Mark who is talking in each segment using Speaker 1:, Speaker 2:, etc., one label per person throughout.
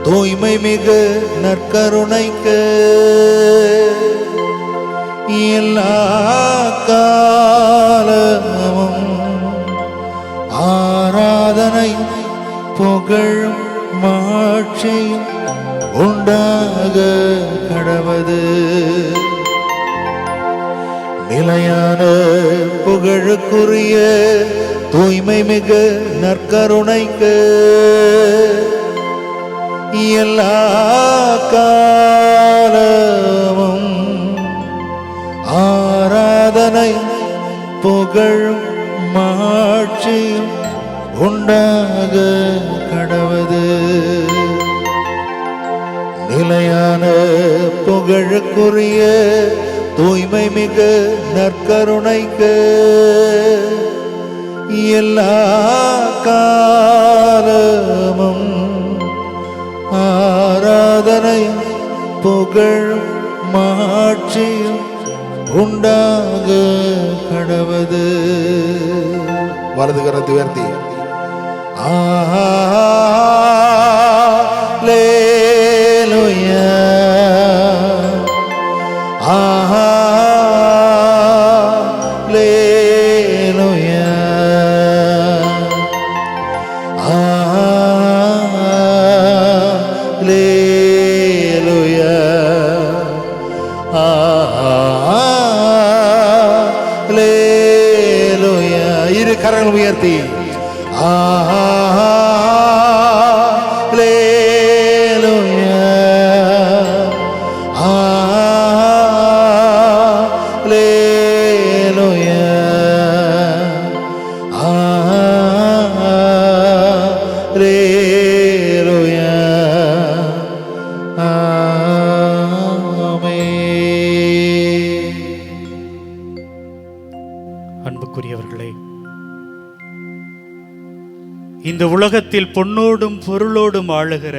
Speaker 1: தூய்மை மிகு நற்கருணைக்கு எல்லா காலமும் ஆராதனை புகழும் மாட்சியும் உண்டாக கடவது. நிலையான புகழுக்குரிய தூய்மை மிகு நற்கருணைக்கு எல்லா காலமும் ஆராதனை புகழும் மாட்சியும் உண்டாக கடவது. நிலையான புகழுக்குரிய தூய்மை மிகு நற்கருணைக்கு எல்லா காலமும் ஆராதனை புகழும் மாட்சியும் உண்டாக கடவது. வலது கரத்தை உயர்த்தி அல்லேலூயா அல்லேலூயா அல்லேலூயா அல்லேலூயா. இரு கரங்கள் உயர்த்தி அல்லேலூயா அல்லேலூயா அல்லேலூயா.
Speaker 2: அன்புக்குரியவர்களே, இந்த உலகத்தில் பொன்னோடும் பொருளோடும் ஆளுகிற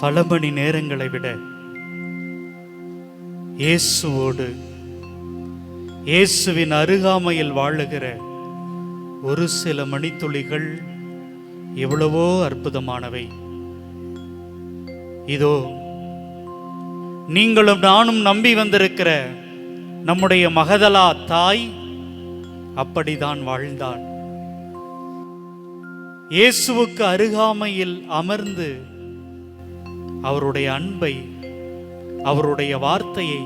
Speaker 2: பல மணி நேரங்களை விட இயேசுவோடு இயேசுவின் அருகாமையில் வாழுகிற ஒரு சில மணித்துளிகள் எவ்வளவோ அற்புதமானவை. இதோ நீங்களும் நானும் நம்பி வந்திருக்கிற நம்முடைய மகதலா தாய் அப்படிதான் வாழ்ந்தாள். இயேசுவுக்கு அருகாமையில் அமர்ந்து அவருடைய அன்பை, அவருடைய வார்த்தையை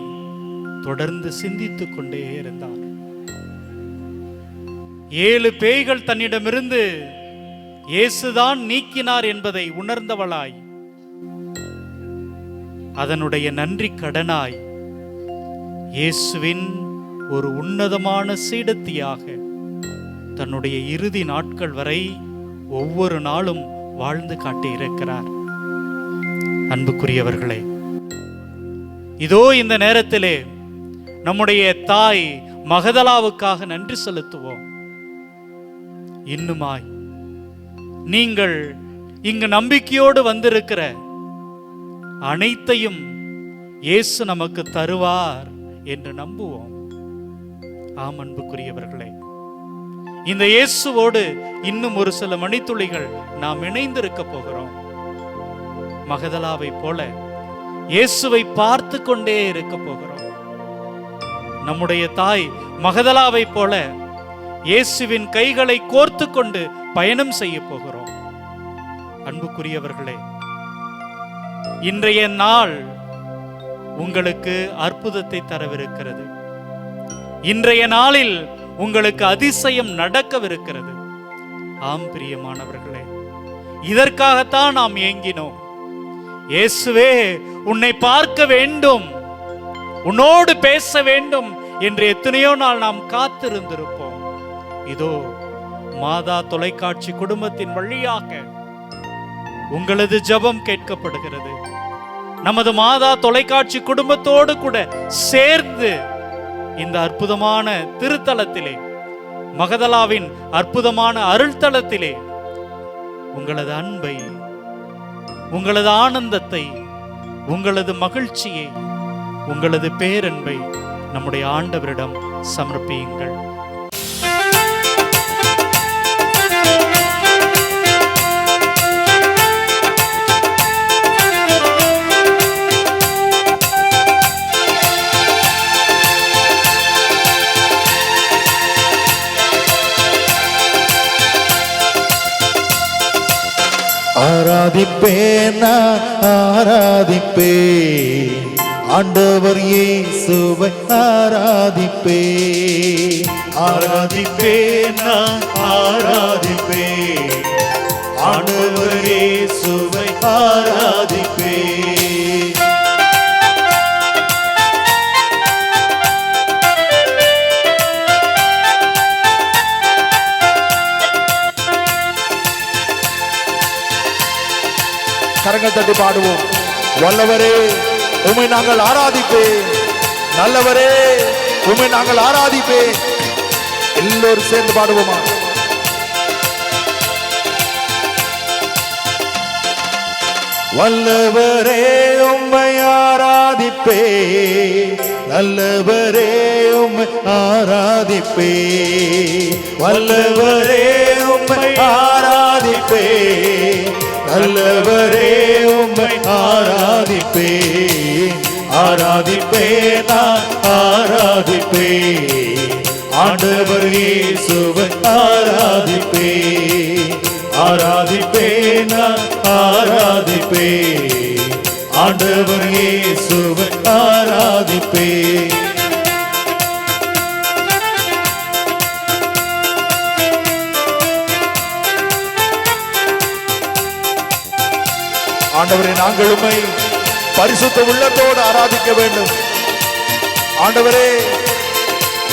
Speaker 2: தொடர்ந்து சிந்தித்துக் கொண்டே இருந்தார். 7 பேய்கள் தன்னிடமிருந்து இயேசுதான் நீக்கினார் என்பதை உணர்ந்தவளாய், அதனுடைய நன்றி கடனாய் இயேசுவின் ஒரு உன்னதமான சீடத்தியாக தன்னுடைய இறுதி நாட்கள் வரை ஒவ்வொரு நாளும் வாழ்ந்து காட்டியிருக்கிறார். அன்புக்குரியவர்களே, இதோ இந்த நேரத்திலே நம்முடைய தாய் மகதலாவுக்காக நன்றி செலுத்துவோம். இன்னுமாய் நீங்கள் இங்கு நம்பிக்கையோடு வந்திருக்கிற அனைத்தையும் இயேசு நமக்கு தருவார் என்று நம்புவோம். ஆம் அன்புக்குரியவர்களே, இந்த இயேசுவோடு இன்னும் ஒரு சில மணித்துளிகள் நாம் இணைந்திருக்க போகிறோம். மகதலாவை போல இயேசுவை பார்த்து கொண்டே இருக்க போகிறோம். நம்முடைய தாய் மகதலாவை போல இயேசுவின் கைகளை கோர்த்து கொண்டு பயணம் செய்ய போகிறோம். அன்புக்குரியவர்களே, இன்றைய நாள் உங்களுக்கு அற்புதத்தை தரவிருக்கிறது. இன்றைய நாளில் உங்களுக்கு அதிசயம் நடக்கவிருக்கிறது. ஆம் பிரியமானவர்களே, இதற்காகத்தான் நாம் ஏங்கினோம். இயேசுவே, உன்னை பார்க்க வேண்டும், உன்னோடு பேச வேண்டும் என்று எத்தனையோ நாள் நாம் காத்திருந்திருப்போம். இதோ மாதா தொலைக்காட்சி குடும்பத்தின் வழியாக உங்களது ஜெபம் கேட்கப்படுகிறது. நமது மாதா தொலைக்காட்சி குடும்பத்தோடு கூட சேர்ந்து இந்த அற்புதமான திருத்தலத்திலே, மகதலாவின் அற்புதமான அருள்தலத்திலே உங்களது அன்பை, உங்களது ஆனந்தத்தை, உங்களது மகிழ்ச்சியை, உங்களது பேரன்பை நம்முடைய ஆண்டவரிடம் சமர்ப்பியுங்கள்.
Speaker 1: ஆராதிப்பேன் நான் ஆராதிப்பேன் ஆண்டவர் இயேசுவை ஆராதிப்பேன்
Speaker 2: ஆராதிப்பேன் நான் ஆராதிப்பேன் ஆண்டவர் இயேசுவை ஆராதிப்பேன்.
Speaker 3: கரங்கள் தட்டி பாடுவோம். வல்லவரே உம்மை நாங்கள் ஆராதிப்பேன், நல்லவரே உம்மை நாங்கள் ஆராதிப்பேன். எல்லோரும் சேர்ந்து பாடுவோமா?
Speaker 1: வல்லவரே உம்மை ஆராதிப்பேன், நல்லவரே உம்மை ஆராதிப்பேன். வல்லவரே உம்மை ஆராதிப்பேன், நல்லவரே உம்மை ஆராதிப்பேன். ஆராதிப்பேன் நான் ஆராதிப்பேன் ஆண்டவர் இயேசுவை ஆராதிப்பேன். ஆராதிப்பேன் நான் ஆராதிப்பேன் ஆண்டவர் இயேசுவை ஆராதிப்பேன்.
Speaker 3: ஆண்டவரே நாங்கள் உம்மை பரிசுத்த உள்ளத்தோடு ஆராதிக்க வேண்டும். ஆண்டவரே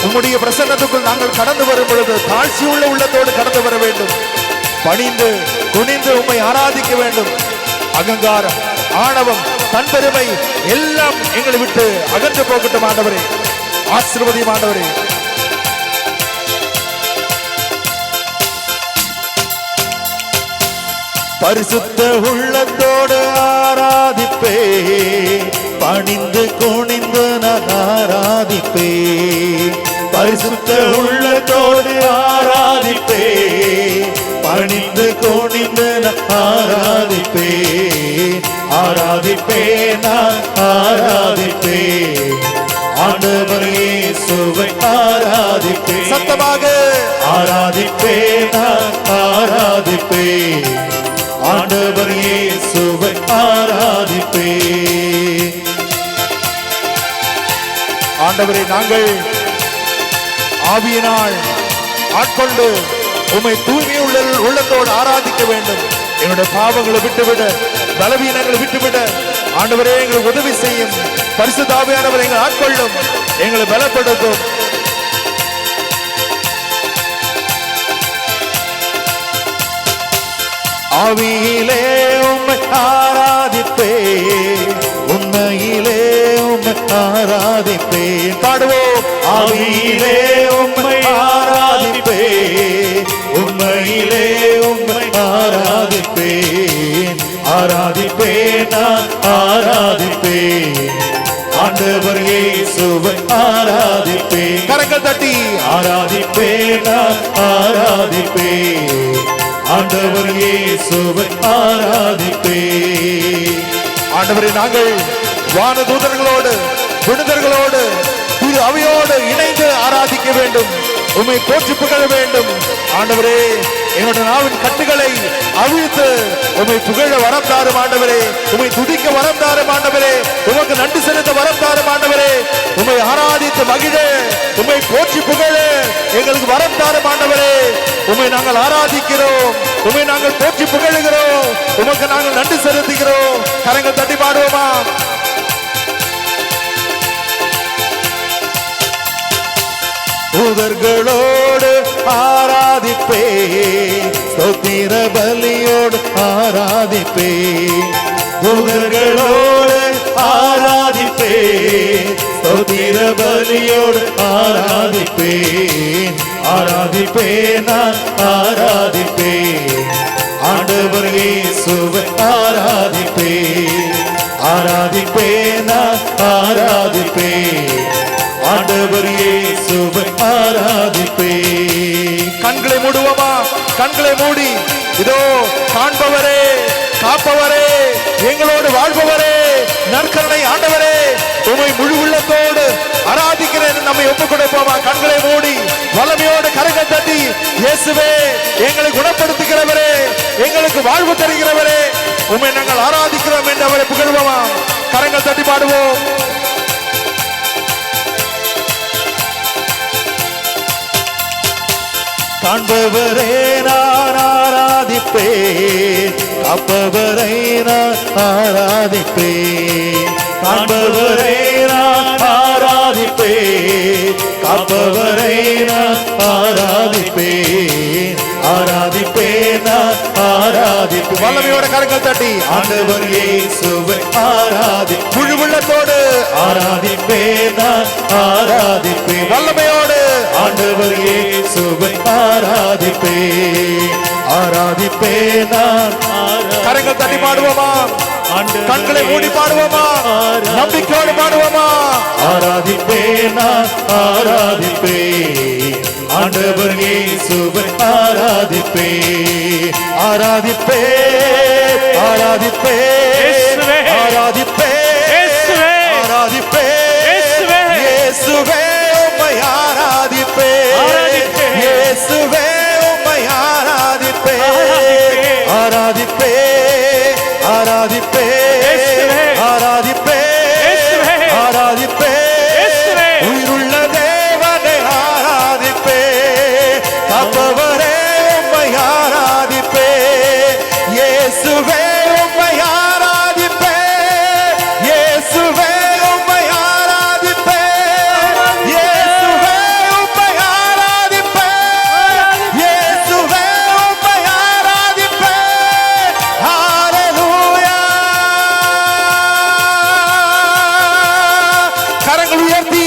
Speaker 3: உம்முடைய பிரசன்னத்துக்குள் நாங்கள் கடந்து வரும் பொழுது தாழ்ச்சி உள்ள உள்ளத்தோடு கடந்து வர வேண்டும். பணிந்து குனிந்து உம்மை ஆராதிக்க வேண்டும். அகங்காரம், ஆணவம், தன்பெருமை எல்லாம் எங்களை விட்டு அகன்று போகட்டும். ஆண்டவரே ஆசீர்வதியும். ஆண்டவரே
Speaker 1: பரிசுத்த உள்ளத்தோடு ஆராதிப்பேன், பணிந்து குனிந்து நான் ஆராதிப்பேன். பரிசுத்த உள்ளத்தோடு ஆராதிப்பேன், பணிந்து குனிந்து நான் ஆராதிப்பேன். ஆராதிப்பேன் நான் ஆராதிப்பேன் ஆண்டவர் இயேசுவை ஆராதிப்பேன்.
Speaker 3: சத்தமாக
Speaker 1: ஆராதிப்பேன் நான் ஆராதிப்பேன் ஆண்டவர் இயேசுவை ஆராதிப்பேன்.
Speaker 3: ஆண்டவரே நாங்கள் ஆவியினால் ஆட்கொண்டு உம்மை தூய்மை உள்ளத்தோடு ஆராதிக்க வேண்டும். எங்களுடைய பாவங்களை விட்டுவிட, பலவீனங்களை விட்டுவிட ஆண்டவரே எங்களுக்கு உதவி செய்யும். பரிசுத்த ஆவியானவர் எங்களை ஆட்கொள்ளும், எங்களை பலப்படுத்தும்.
Speaker 1: ஆவியிலே உம்மை ஆராதிப்பேன், உண்மையிலே உம்மை ஆராதிப்பேன்.
Speaker 3: பாடுவோம்.
Speaker 1: ஆவியிலே உம்மை ஆராதிப்பேன், உண்மையிலே உம்மை ஆராதிப்பேன். ஆராதிப்பேன் நான் ஆராதிப்பேன் ஆண்டவர் இயேசுவை ஆராதிப்பேன்.
Speaker 3: கரங்கள் தட்டி
Speaker 1: ஆராதிப்பேன் நான் ஆராதிப்பேன் ஆண்டவர் இயேசுவை ஆராதிப்பேன்.
Speaker 3: ஆண்டவரே நாங்கள் வானதூதர்களோடு புனிதர்களோடு திரு அவையோடு இணைந்து ஆராதிக்க வேண்டும். உம்மை போற்றி புகழ வேண்டும். ஆண்டவரே எங்களுடைய நாவின் கட்டுகளை அவிழ்த்து உம்மை புகழ வரம் தாரும். ஆண்டவரே உம்மை துதிக்க வரம் தாரும். ஆண்டவரே உமக்கு நன்றி செலுத்த வரம் தாரும். ஆண்டவரே உம்மை ஆராதித்து மகிழ, உம்மை போற்றி புகழ எங்களுக்கு வரம் தாரும். ஆண்டவரே உம்மை நாங்கள் ஆராதிக்கிறோம், உம்மை நாங்கள் போற்றி புகழுகிறோம், உமக்கு நாங்கள் நன்றி செலுத்துகிறோம். கரங்கள் தட்டி பாடுவோமா?
Speaker 1: தூதர்களோடு ஆராதிப்பேன், ஸ்தோத்திர பலியோடு ஆராதிப்பேன். தூதர்களோடு ஆராதிப்பேன், ஸ்தோத்திர பலியோடு ஆராதிப்பேன். ஆராதிப்பேன் நான் ஆராதிப்பேன் ஆண்டவர் இயேசுவை ஆராதிப்பேன். ஆராதிப்பேன் நான் ஆராதிப்பேன் ஆண்டவர் இயேசுவை ஆராதிப்பேன்.
Speaker 3: கண்களை மூடுவோமா? கண்களை மூடி இதோ காண்பவரே, காப்பவரே, எங்களோடு வாழ்பவரே, நற்கருணை ஆண்டவரே, உமை முழு உள்ளத்தோடு ஆராதிக்கிறேன் நம்மை ஒப்புக் கொடுப்போமா? கண்களை மூடி வல்லமையோடு கரங்கள் தட்டி, இயேசுவே எங்களை குணப்படுத்துகிறவரே, எங்களுக்கு வாழ்வு தருகிறவரே, உமை நாங்கள் ஆராதிக்கிறோம் என்று அவரை புகழ்வோமா? கரங்கள் தட்டி பாடுவோம்.
Speaker 1: காண்பவரே நான் ஆராதிப்பேன், காப்பவரை நான் ஆராதிப்பேன். காண்பவரை நான் ஆராதிப்பேன், காப்பவரை நான் ஆராதிப்பேன். ஆராதிப்பேன் நான் ஆராதிப்பேன்.
Speaker 3: வல்லமையோட கரங்கள் தட்டி
Speaker 1: ஆண்டவர் இயேசுவை ஆராதிப்பேன்.
Speaker 3: முழு உள்ளத்தோடு
Speaker 1: ஆராதிப்பேன் நான் ஆராதிப்பேன்.
Speaker 3: வல்லமையோடு
Speaker 1: ஆண்டவர் இயேசுவை ஆராதிப்பேன். ஆராதிப்பேன் நான்
Speaker 3: கரங்கள் தட்டி பாடுவோமா? கண்களை மூடி பாடுவோமா? நம்பிக்கையோடு பாடுவோமா?
Speaker 1: ஆராதிப்பேன் நான் ஆராதிப்பேன். ஆண்டவர் இயேசுவை ஆராதிப்பேன். ஆராதிப்பேன் ஆராதிப்பேன் ஆராதிப்பேன் ஆராதிப்பேன். இயேசுவே உம்மை ஆராதிப்பேன். இயேசுவே உம்மை ஆராதிப்பேன். ஆராதிப்பேன் ஆராதிப்பேன் ஆராதிப்பேன் ஆராதிப்பேன். உயிருள்ள தேவனை ஆராதிப்பேன். காப்பவரே உம்மை ஆராதிப்பேன். இயேசுவே உம்மை ஆராதிப்பேன். இயேசுவே உம்மை ஆராதிப்பேன். இயேசுவே உம்மை ஆராதிப்பேன். இயேசுவே உம்மை ஆராதிப்பேன். ஹalleluya.
Speaker 3: கரங்கள் உயர்த்தி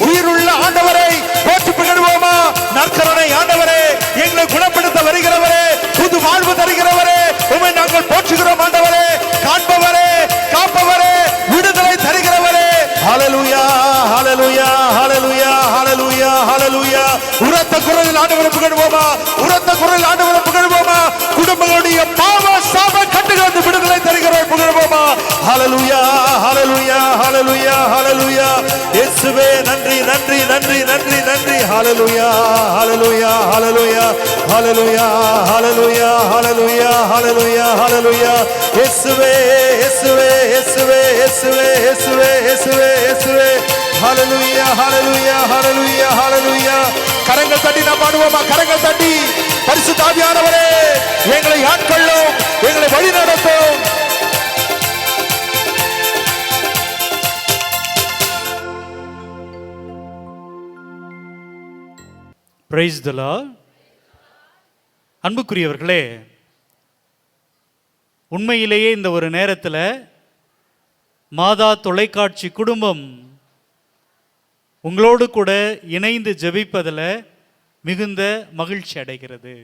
Speaker 3: உயிருள்ள ஆண்டவரை போற்றி புகழ்வோமா? நற்கருணை ஆண்டவரே, எங்களை குணப்படுத்த வருகிறவரே, புது வாழ்வு தருகிறவரே, உம்மை நாங்கள் போற்றுகிறோம் ஆண்டவரே. காண்பவரே, காப்பவரே, விடுதலை தருகிறவரே. ஹalleluya ஹalleluya ஹalleluya ஹalleluya ஹalleluya. உரத்த குரலில் ஆண்டவரை புகழ்வோமா? உரத்த குரலில் ஆண்டவரை புகழ்வோமா? குடும்பங்களுடைய பாவ சாப கட்டுகளிலிருந்து விடுதலை தருகிறவர் புகழ்வோமா? ஹalleluya ஹalleluya ஹalleluya ஹalleluya. இயேசுவே நன்றி நன்றி நன்றி நன்றி நன்றி. ஹalleluya ஹalleluya ஹalleluya ஹalleluya ஹalleluya ஹalleluya ஹalleluya ஹalleluya. இயேசுவே இயேசுவே இயேசுவே இயேசுவே இயேசுவே இயேசுவே இயேசுவே. ஹalleluya ஹalleluya ஹalleluya ஹalleluya. கரங்கள் தட்டி நாம் பாடுவோமா? கரங்கள் தட்டி பரிசுத்த ஆவியானவரே எங்களை ஆட்கொள்ளும், எங்களை வழி நடத்தும்.
Speaker 2: Praise the Lord. அன்புக்குரியவர்களே, உண்மையிலேயே இந்த ஒரு நேரத்தில் மாதா தொலைக்காட்சி குடும்பம் உங்களோடு கூட இணைந்து ஜெபிப்பதில் மிகுந்த மகிழ்ச்சி அடைகிறது.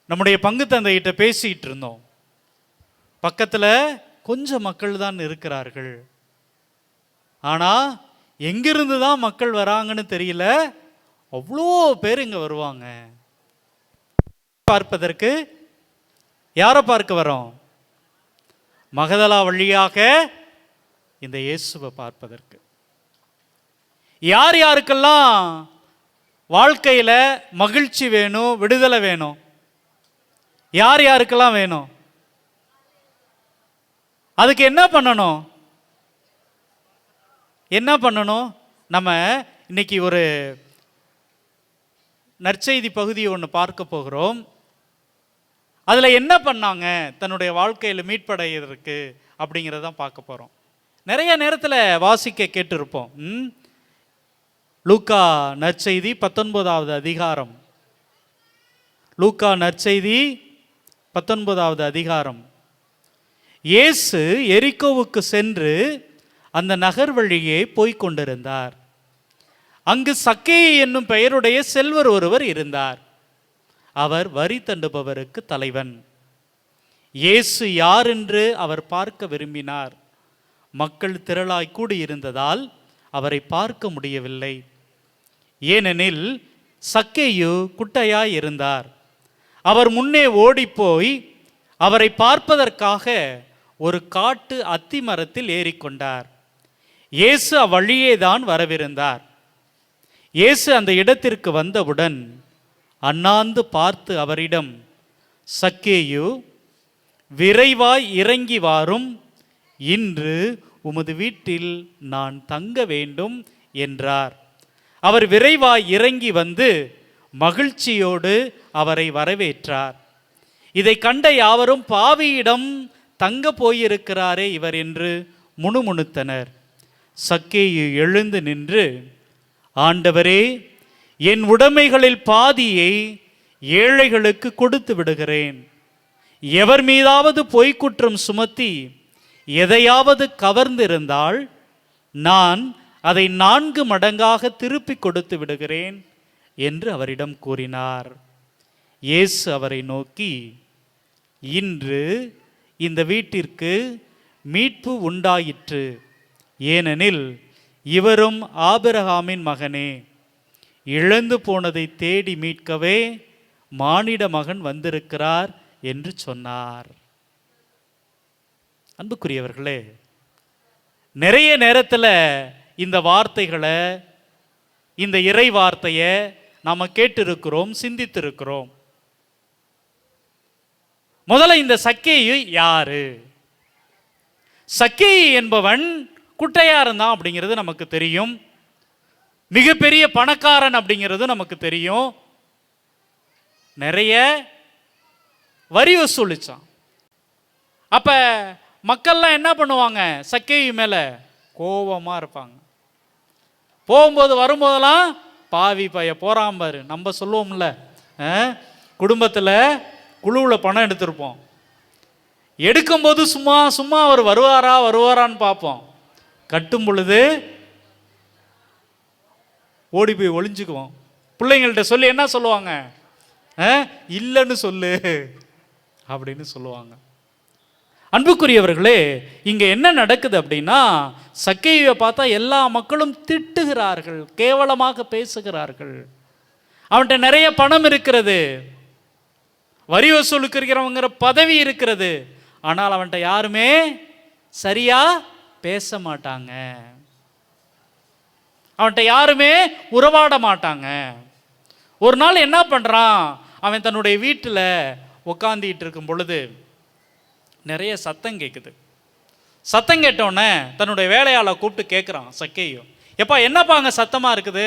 Speaker 2: நம்முடைய பங்கு தந்தையிட்ட பேசிட்டு இருந்தோம். பக்கத்தில் கொஞ்சம் மக்கள் தான் இருக்கிறார்கள், ஆனால் எங்கிருந்து தான் மக்கள் வராங்கன்னு தெரியல, அவ்வளோ பேர் இங்கே வருவாங்க. பார்ப்பதற்கு யாரை பார்க்க வரோம்? மகதலா வழியாக இந்த இயேசுவை பார்ப்பதற்கு. யார் யாருக்கெல்லாம் வாழ்க்கையில் மகிழ்ச்சி வேணும், விடுதலை வேணும்? யார் யாருக்கெல்லாம் வேணும்? அதுக்கு என்ன பண்ணணும்? என்ன பண்ணணும்? நம்ம இன்னைக்கு ஒரு நற்செய்தி பகுதியை ஒன்று பார்க்க போகிறோம். அதில் என்ன பண்ணாங்க தன்னுடைய வாழ்க்கையில் மீட்படைவதற்கு அப்படிங்கிறதான் பார்க்க போகிறோம். நிறைய நேரத்தில் வாசிக்க கேட்டிருப்போம். லூக்கா நற்செய்தி 19வது அதிகாரம். லூக்கா நற்செய்தி 19வது அதிகாரம். இயேசு எரிகோவுக்கு சென்று அந்த நகர் வழியே போய்க் கொண்டிருந்தார். அங்கு சக்கேயு என்னும் பெயருடைய செல்வர் ஒருவர் இருந்தார். அவர் வரி தண்டுபவருக்கு தலைவன். இயேசு யார் என்று அவர் பார்க்க விரும்பினார். மக்கள் திரளாய் கூடியிருந்ததால் அவரை பார்க்க முடியவில்லை. ஏனெனில் சக்கேயு குட்டையாய் இருந்தார். அவர் முன்னே ஓடிப்போய் அவரை பார்ப்பதற்காக ஒரு காட்டு அத்தி மரத்தில் ஏறிக்கொண்டார். இயேசு அவ்வழியே தான் வரவிருந்தார். இயேசு அந்த இடத்திற்கு வந்தவுடன் அண்ணாந்து பார்த்து அவரிடம், சக்கேயு, விரைவாய் இறங்கி வாரும், இன்று உமது வீட்டில் நான் தங்க வேண்டும் என்றார். அவர் விரைவாய் இறங்கி வந்து மகிழ்ச்சியோடு அவரை வரவேற்றார். இதை கண்ட யாவரும், பாவியிடம் தங்க போயிருக்கிறாரே இவர் என்று முணுமுணுத்தனர். சக்கேயு எழுந்து நின்று, ஆண்டவரே, என் உடைமைகளில் பாதியை ஏழைகளுக்கு கொடுத்து விடுகிறேன். எவர் மீதாவது பொய்க்குற்றம் சுமத்தி எதையாவது கவர்ந்திருந்தால் நான் அதை 4 மடங்காக திருப்பி கொடுத்து விடுகிறேன் என்று அவரிடம் கூறினார். இயேசு அவரை நோக்கி, இன்று இந்த வீட்டிற்கு மீட்பு உண்டாயிற்று, ஏனெனில் இவரும் ஆபிரகாமின் மகனே. இழந்து போனதை தேடி மீட்கவே மானிட மகன் வந்திருக்கிறார் என்று சொன்னார். அன்புக்குரியவர்களே, நிறைய நேரத்தில் இந்த வார்த்தைகளை, இந்த இறை வார்த்தையை நாம் கேட்டிருக்கிறோம், சிந்தித்திருக்கிறோம். முதல்ல இந்த சக்கேயு யாரு? சக்கேயு என்பவன் குட்டையா இருந்தான் அப்படிங்கிறது நமக்கு தெரியும். மிகப்பெரிய பணக்காரன் அப்படிங்கிறது நமக்கு தெரியும். நிறைய வரி வசூலிச்சான். அப்ப மக்கள்லாம் என்ன பண்ணுவாங்க? சக்கேயு மேல கோபமா இருப்பாங்க. போகும்போது வரும்போதெல்லாம், பாவி பைய போறான் பாரு. நம்ம சொல்லுவோம்ல, குடும்பத்தில் குழுவில் பணம் எடுத்திருப்போம். எடுக்கும்போது சும்மா சும்மா அவர் வருவாரான்னு பார்ப்போம். கட்டும் பொழுது ஓடி போய் ஒளிஞ்சுக்குவோம். பிள்ளைங்கள்ட்ட சொல்லி என்ன சொல்லுவாங்க? இல்லைன்னு சொல்லு அப்படின்னு சொல்லுவாங்க. அன்புக்குரியவர்களே, இங்க என்ன நடக்குது அப்படின்னா, சக்கேயுவை பார்த்தா எல்லா மக்களும் திட்டுகிறார்கள், கேவலமாக பேசுகிறார்கள். அவன்கிட்ட நிறைய பணம் இருக்கிறது, வரி வசூலுக்குறவங்கிற பதவி இருக்கிறது. ஆனால் அவன்கிட்ட யாருமே சரியா பேச மாட்டாங்க, அவன்கிட்ட யாருமே உறவாட மாட்டாங்க. ஒரு நாள் என்ன பண்றான்? அவன் தன்னுடைய வீட்டில் உட்காந்துட்டு இருக்கும் பொழுது நிறைய சத்தம் கேட்குது. சத்தம் கேட்டோன்னே தன்னுடைய வேலையாளை கூப்பிட்டு கேட்குறான் சக்கேயு, எப்பா என்னப்பா அங்கே சத்தமாக இருக்குது?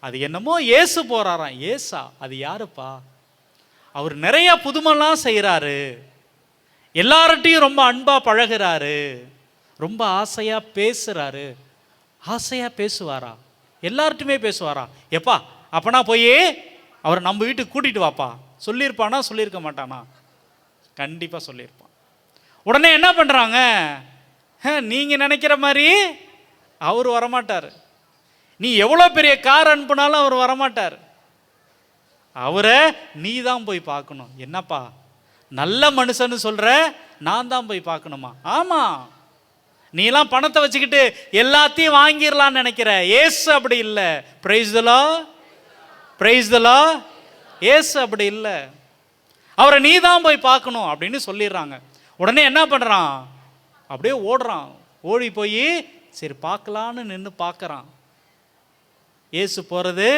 Speaker 2: அது என்னமோ இயேசு போகிறாராம். ஏசா? அது யாருப்பா? அவர் நிறைய புதுமெல்லாம் செய்கிறாரு, எல்லார்ட்டையும் ரொம்ப அன்பாக பழகிறாரு, ரொம்ப ஆசையாக பேசுகிறாரு. ஆசையாக பேசுவாரா? எல்லார்ட்டுமே பேசுவாரா? எப்பா அப்பனா போய் அவரை நம்ம வீட்டுக்கு கூட்டிகிட்டு வாப்பா. சொல்லியிருப்பானா? சொல்லியிருக்க மாட்டானா? கண்டிப்பாக சொல்லியிருப்பான். உடனே என்ன பண்ணுறாங்க? நீங்கள் நினைக்கிற மாதிரி அவர் வரமாட்டார். நீ எவ்வளோ பெரிய கார் அனுப்புனாலும் அவர் வரமாட்டார். அவரை நீ தான் போய் பார்க்கணும். என்னப்பா நல்ல மனுஷன்னு சொல்கிற, நான் தான் போய் பார்க்கணுமா? ஆமாம், நீலாம் பணத்தை வச்சுக்கிட்டு எல்லாத்தையும் வாங்கிடலான்னு நினைக்கிற. ஏசு அப்படி இல்லை. Praise the Lord, praise the Lord. ஏசு அப்படி இல்லை, அவரை நீ தான் போய் பார்க்கணும் அப்படின்னு சொல்லிடுறாங்க. உடனே என்ன பண்ணுறான்? அப்படியே ஓடுறான். ஓடி போய் சரி பார்க்கலான்னு நின்று பார்க்குறான். ஏசு போகிறது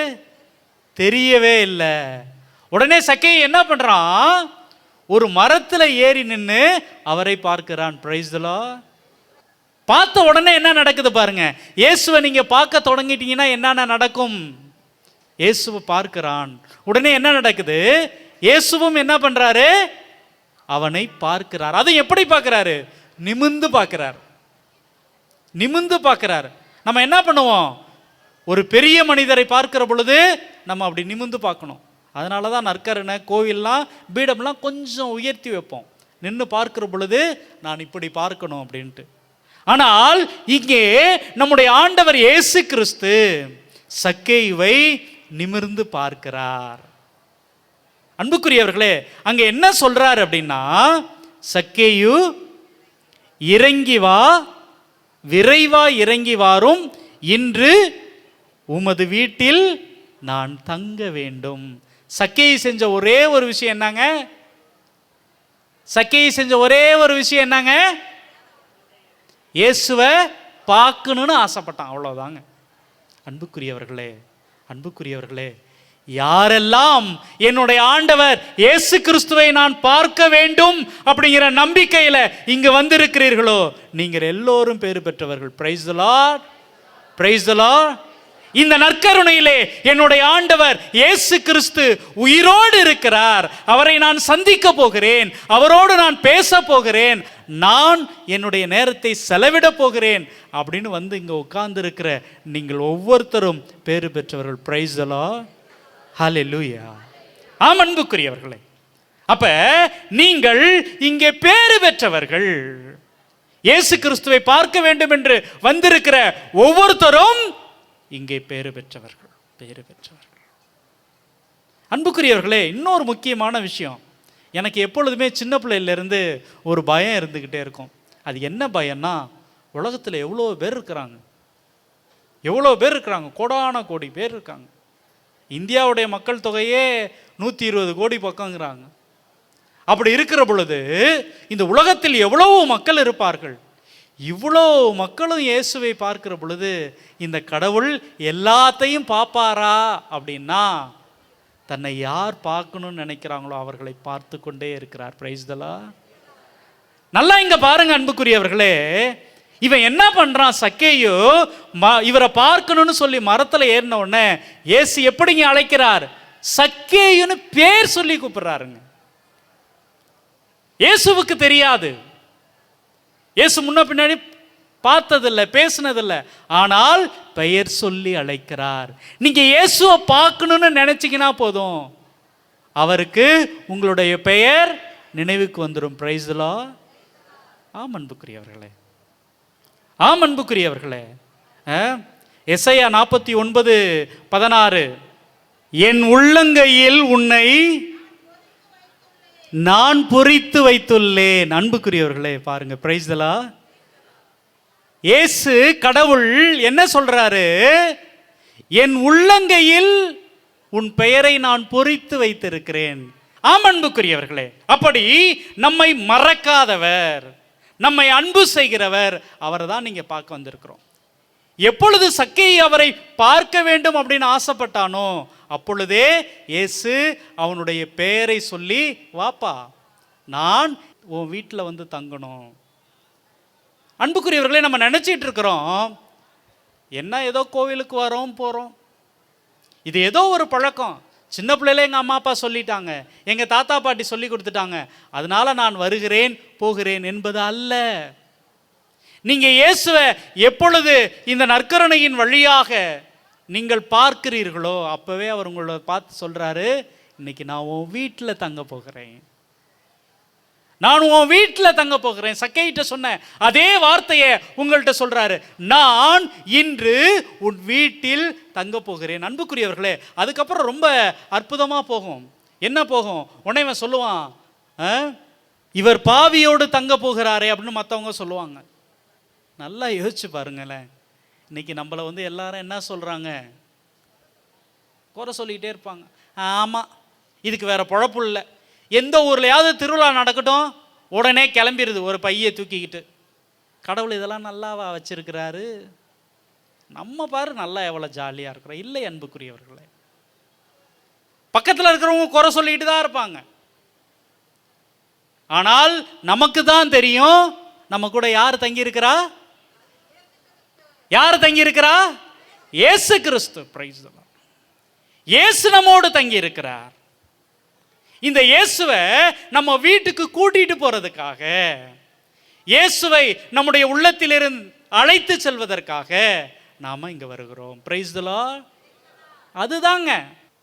Speaker 2: தெரியவே இல்லை. உடனே சக்கேயு என்ன பண்ணுறான்? ஒரு மரத்தில் ஏறி நின்று அவரை பார்க்கிறான். Price the Lord. பார்த்த உடனே என்ன நடக்குது பாருங்க. இயேசுவை நீங்க பார்க்க தொடங்கிட்டீங்கன்னா என்னென்ன நடக்கும்? இயேசுவை பார்க்கிறான். உடனே என்ன நடக்குது? இயேசுவும் என்ன பண்றாரு? அவனை பார்க்கிறார். அதை எப்படி பார்க்கிறாரு? நிமிர்ந்து பார்க்கிறார். நிமிர்ந்து பார்க்கிறார். நம்ம என்ன பண்ணுவோம்? ஒரு பெரிய மனிதரை பார்க்கிற பொழுது நம்ம அப்படி நிமிர்ந்து பார்க்கணும். அதனால தான் நற்கரணை, கோவில்லாம், பீடம்லாம் கொஞ்சம் உயர்த்தி வைப்போம். நின்று பார்க்கிற பொழுது நான் இப்படி பார்க்கணும் அப்படின்ட்டு. ஆனால் இங்கே நம்முடைய ஆண்டவர் இயேசு கிறிஸ்து சக்கேயுவை நிமிர்ந்து பார்க்கிறார். அன்புக்குரியவர்களே, அங்க என்ன சொல்றார் அப்படின்னா, சக்கேயு இறங்கி வா, விரைவா இறங்கி வாரும், இன்று உமது வீட்டில் நான் தங்க வேண்டும். சக்கேயு செஞ்ச ஒரே ஒரு விஷயம் என்னங்க? சக்கேயு செஞ்ச ஒரே ஒரு விஷயம் என்னங்க? இயேசுவை பார்க்கணுன்னு ஆசைப்பட்டான், அவ்வளோதாங்க. அன்புக்குரியவர்களே, அன்புக்குரியவர்களே, யாரெல்லாம் என்னுடைய ஆண்டவர் இயேசு கிறிஸ்துவை நான் பார்க்க வேண்டும் அப்படிங்கிற நம்பிக்கையில இங்க வந்திருக்கிறீர்களோ, நீங்கள் எல்லோரும் பேறு பெற்றவர்கள். Price the Lord, praise the Lord. இந்த நற்கருணையிலே என்னுடைய ஆண்டவர் இயேசு கிறிஸ்து உயிரோடு இருக்கிறார். அவரை நான் சந்திக்க போகிறேன், அவரோடு நான் பேச போகிறேன், நான் என்னுடைய நேரத்தை செலவிட போகிறேன் அப்படின்னு வந்து இங்க உட்கார்ந்து இருக்கிற நீங்கள் ஒவ்வொருத்தரும் பேறு பெற்றவர்கள். பிரைஸ் தி லார்ட், ஹல்லேலூயா. ஆம் அன்புக்குரியவர்களே, அப்ப நீங்கள் இங்கே பேறு பெற்றவர்கள். இயேசு கிறிஸ்துவை பார்க்க வேண்டும் என்று வந்திருக்கிற ஒவ்வொருத்தரும் இங்கே பேறு பெற்றவர்கள், பேறு பெற்றவர்கள். அன்புக்குரியவர்களே, இன்னொரு முக்கியமான விஷயம், எனக்கு எப்பொழுதுமே சின்ன பிள்ளையிலேருந்து ஒரு பயம் இருந்துக்கிட்டே இருக்கும். அது என்ன பயம்னா, உலகத்தில் எவ்வளோ பேர் இருக்கிறாங்க, எவ்வளோ பேர் இருக்கிறாங்க, கோடான கோடி பேர் இருக்காங்க. இந்தியாவுடைய மக்கள் தொகையே 120 கோடி பக்கங்கிறாங்க. அப்படி இருக்கிற பொழுது இந்த உலகத்தில் எவ்வளவு மக்கள் இருப்பார்கள். இவ்வளோ மக்களும் இயேசுவை பார்க்கிற பொழுது இந்த கடவுள் எல்லாத்தையும் பார்ப்பாரா அப்படின்னா, தன்னை யார் பார்க்கணும்னு நினைக்கிறாங்களோ அவர்களை பார்த்து கொண்டே இருக்கிறார். Price the Lord. நல்லா இங்க பாருங்க அன்புக்குரியவர்களே, இவன் என்ன பண்றான், சக்கேயு இவரை பார்க்கணும்னு சொல்லி மரத்துல ஏறின உடனே இயேசு எப்படிங்க அழைக்கிறார், சக்கேயுன்னு பேர் சொல்லி கூப்பிடுறாருங்க. இயேசுவுக்கு தெரியாது, இயேசு முன்ன பின்னாடி பார்த்ததில்லை, பேசினதில்லை, ஆனால் பெயர் சொல்லி அழைக்கிறார். நீங்க இயேசுவை பார்க்கணும்னு நினைச்சீங்கன்னா போதும், அவருக்கு உங்களுடைய பெயர் நினைவுக்கு வந்துடும். Price the Lord. ஆம் அன்புக்குரியவர்களே, ஆம் அன்புக்குரியவர்களே, எசையா 49:16, என் உள்ளங்கையில் உன்னை நான் பொறித்து வைத்துள்ளேன். அன்புக்குரியவர்களே பாருங்க, பிரைஸ் தி லார்ட். இயேசு கடவுள் என்ன சொல்றாரு, என் உள்ளங்கையில் உன் பெயரை நான் பொறித்து வைத்திருக்கிறேன். ஆம் அன்புக்குரியவர்களே, அப்படி நம்மை மறக்காதவர், நம்மை அன்பு செய்கிறவர், அவரை தான் நீங்க பார்க்க வந்திருக்கிறோம். எப்பொழுது சக்கேயு அவரை பார்க்க வேண்டும் அப்படின்னு ஆசைப்பட்டானோ அப்பொழுதே இயேசு அவனுடைய பெயரை சொல்லி, வாப்பா, நான் உன் வீட்டில் வந்து தங்கணும். அன்புக்குரியவர்களே, நம்ம நினைச்சிட்டு இருக்கிறோம், என்ன ஏதோ கோவிலுக்கு வரோம் போறோம், இது ஏதோ ஒரு பழக்கம், சின்ன பிள்ளையில எங்கள் அம்மா அப்பா சொல்லிட்டாங்க, எங்கள் தாத்தா பாட்டி சொல்லி கொடுத்துட்டாங்க, அதனால நான் வருகிறேன் போகிறேன் என்பது அல்ல. நீங்க இயேசுவை எப்பொழுது இந்த நற்கருணையின் வழியாக நீங்கள் பார்க்கிறீர்களோ அப்பவே அவர் உங்களை பார்த்து சொல்றாரு, இன்னைக்கு நான் உன் வீட்டில் தங்க போகிறேன், நான் உன் வீட்டில் தங்க போகிறேன். சக்கேயிட்ட சொன்ன அதே வார்த்தையை உங்கள்கிட்ட சொல்றாரு, நான் இன்று உன் வீட்டில் தங்க போகிறேன். அன்புக்குரியவர்களே, அதுக்கப்புறம் ரொம்ப அற்புதமா போகும். என்ன போகும், உடனே சொல்லுவான், இவர் பாவியோடு தங்க போகிறாரே அப்படின்னு மற்றவங்க சொல்லுவாங்க. நல்லா யோசிச்சு பாருங்களேன், இன்னைக்கு நம்மளை வந்து எல்லாரும் என்ன சொல்றாங்க, குறை சொல்லிக்கிட்டே இருப்பாங்க. ஆமாம், இதுக்கு வேற பொழப்பு இல்லை, எந்த ஊர்லையாவது திருவிழா நடக்கட்டும் உடனே கிளம்பிடுது ஒரு பையை தூக்கிக்கிட்டு. கடவுள் இதெல்லாம் நல்லாவா வச்சிருக்கிறாரு, நம்ம பாரு நல்லா எவ்வளோ ஜாலியாக இருக்கிறோம். இல்லை அன்புக்குரியவர்களே, பக்கத்தில் இருக்கிறவங்க குறை சொல்லிக்கிட்டு தான் இருப்பாங்க. ஆனால் நமக்கு தான் தெரியும் நம்ம கூட யார் தங்கி இருக்கிறா, யார் தங்கி இருக்கிறா, இயேசு கிறிஸ்து. Price the Lord. இயேசு நம்மோடு தங்கி இருக்கிறார். இந்த இயேசுவை நம்ம வீட்டுக்கு கூட்டிட்டு போறதுக்காக, இயேசுவை நம்முடைய உள்ளத்திலிருந்து அழைத்து செல்வதற்காக நாம இங்க வருகிறோம். Price the Lord. அதுதாங்க,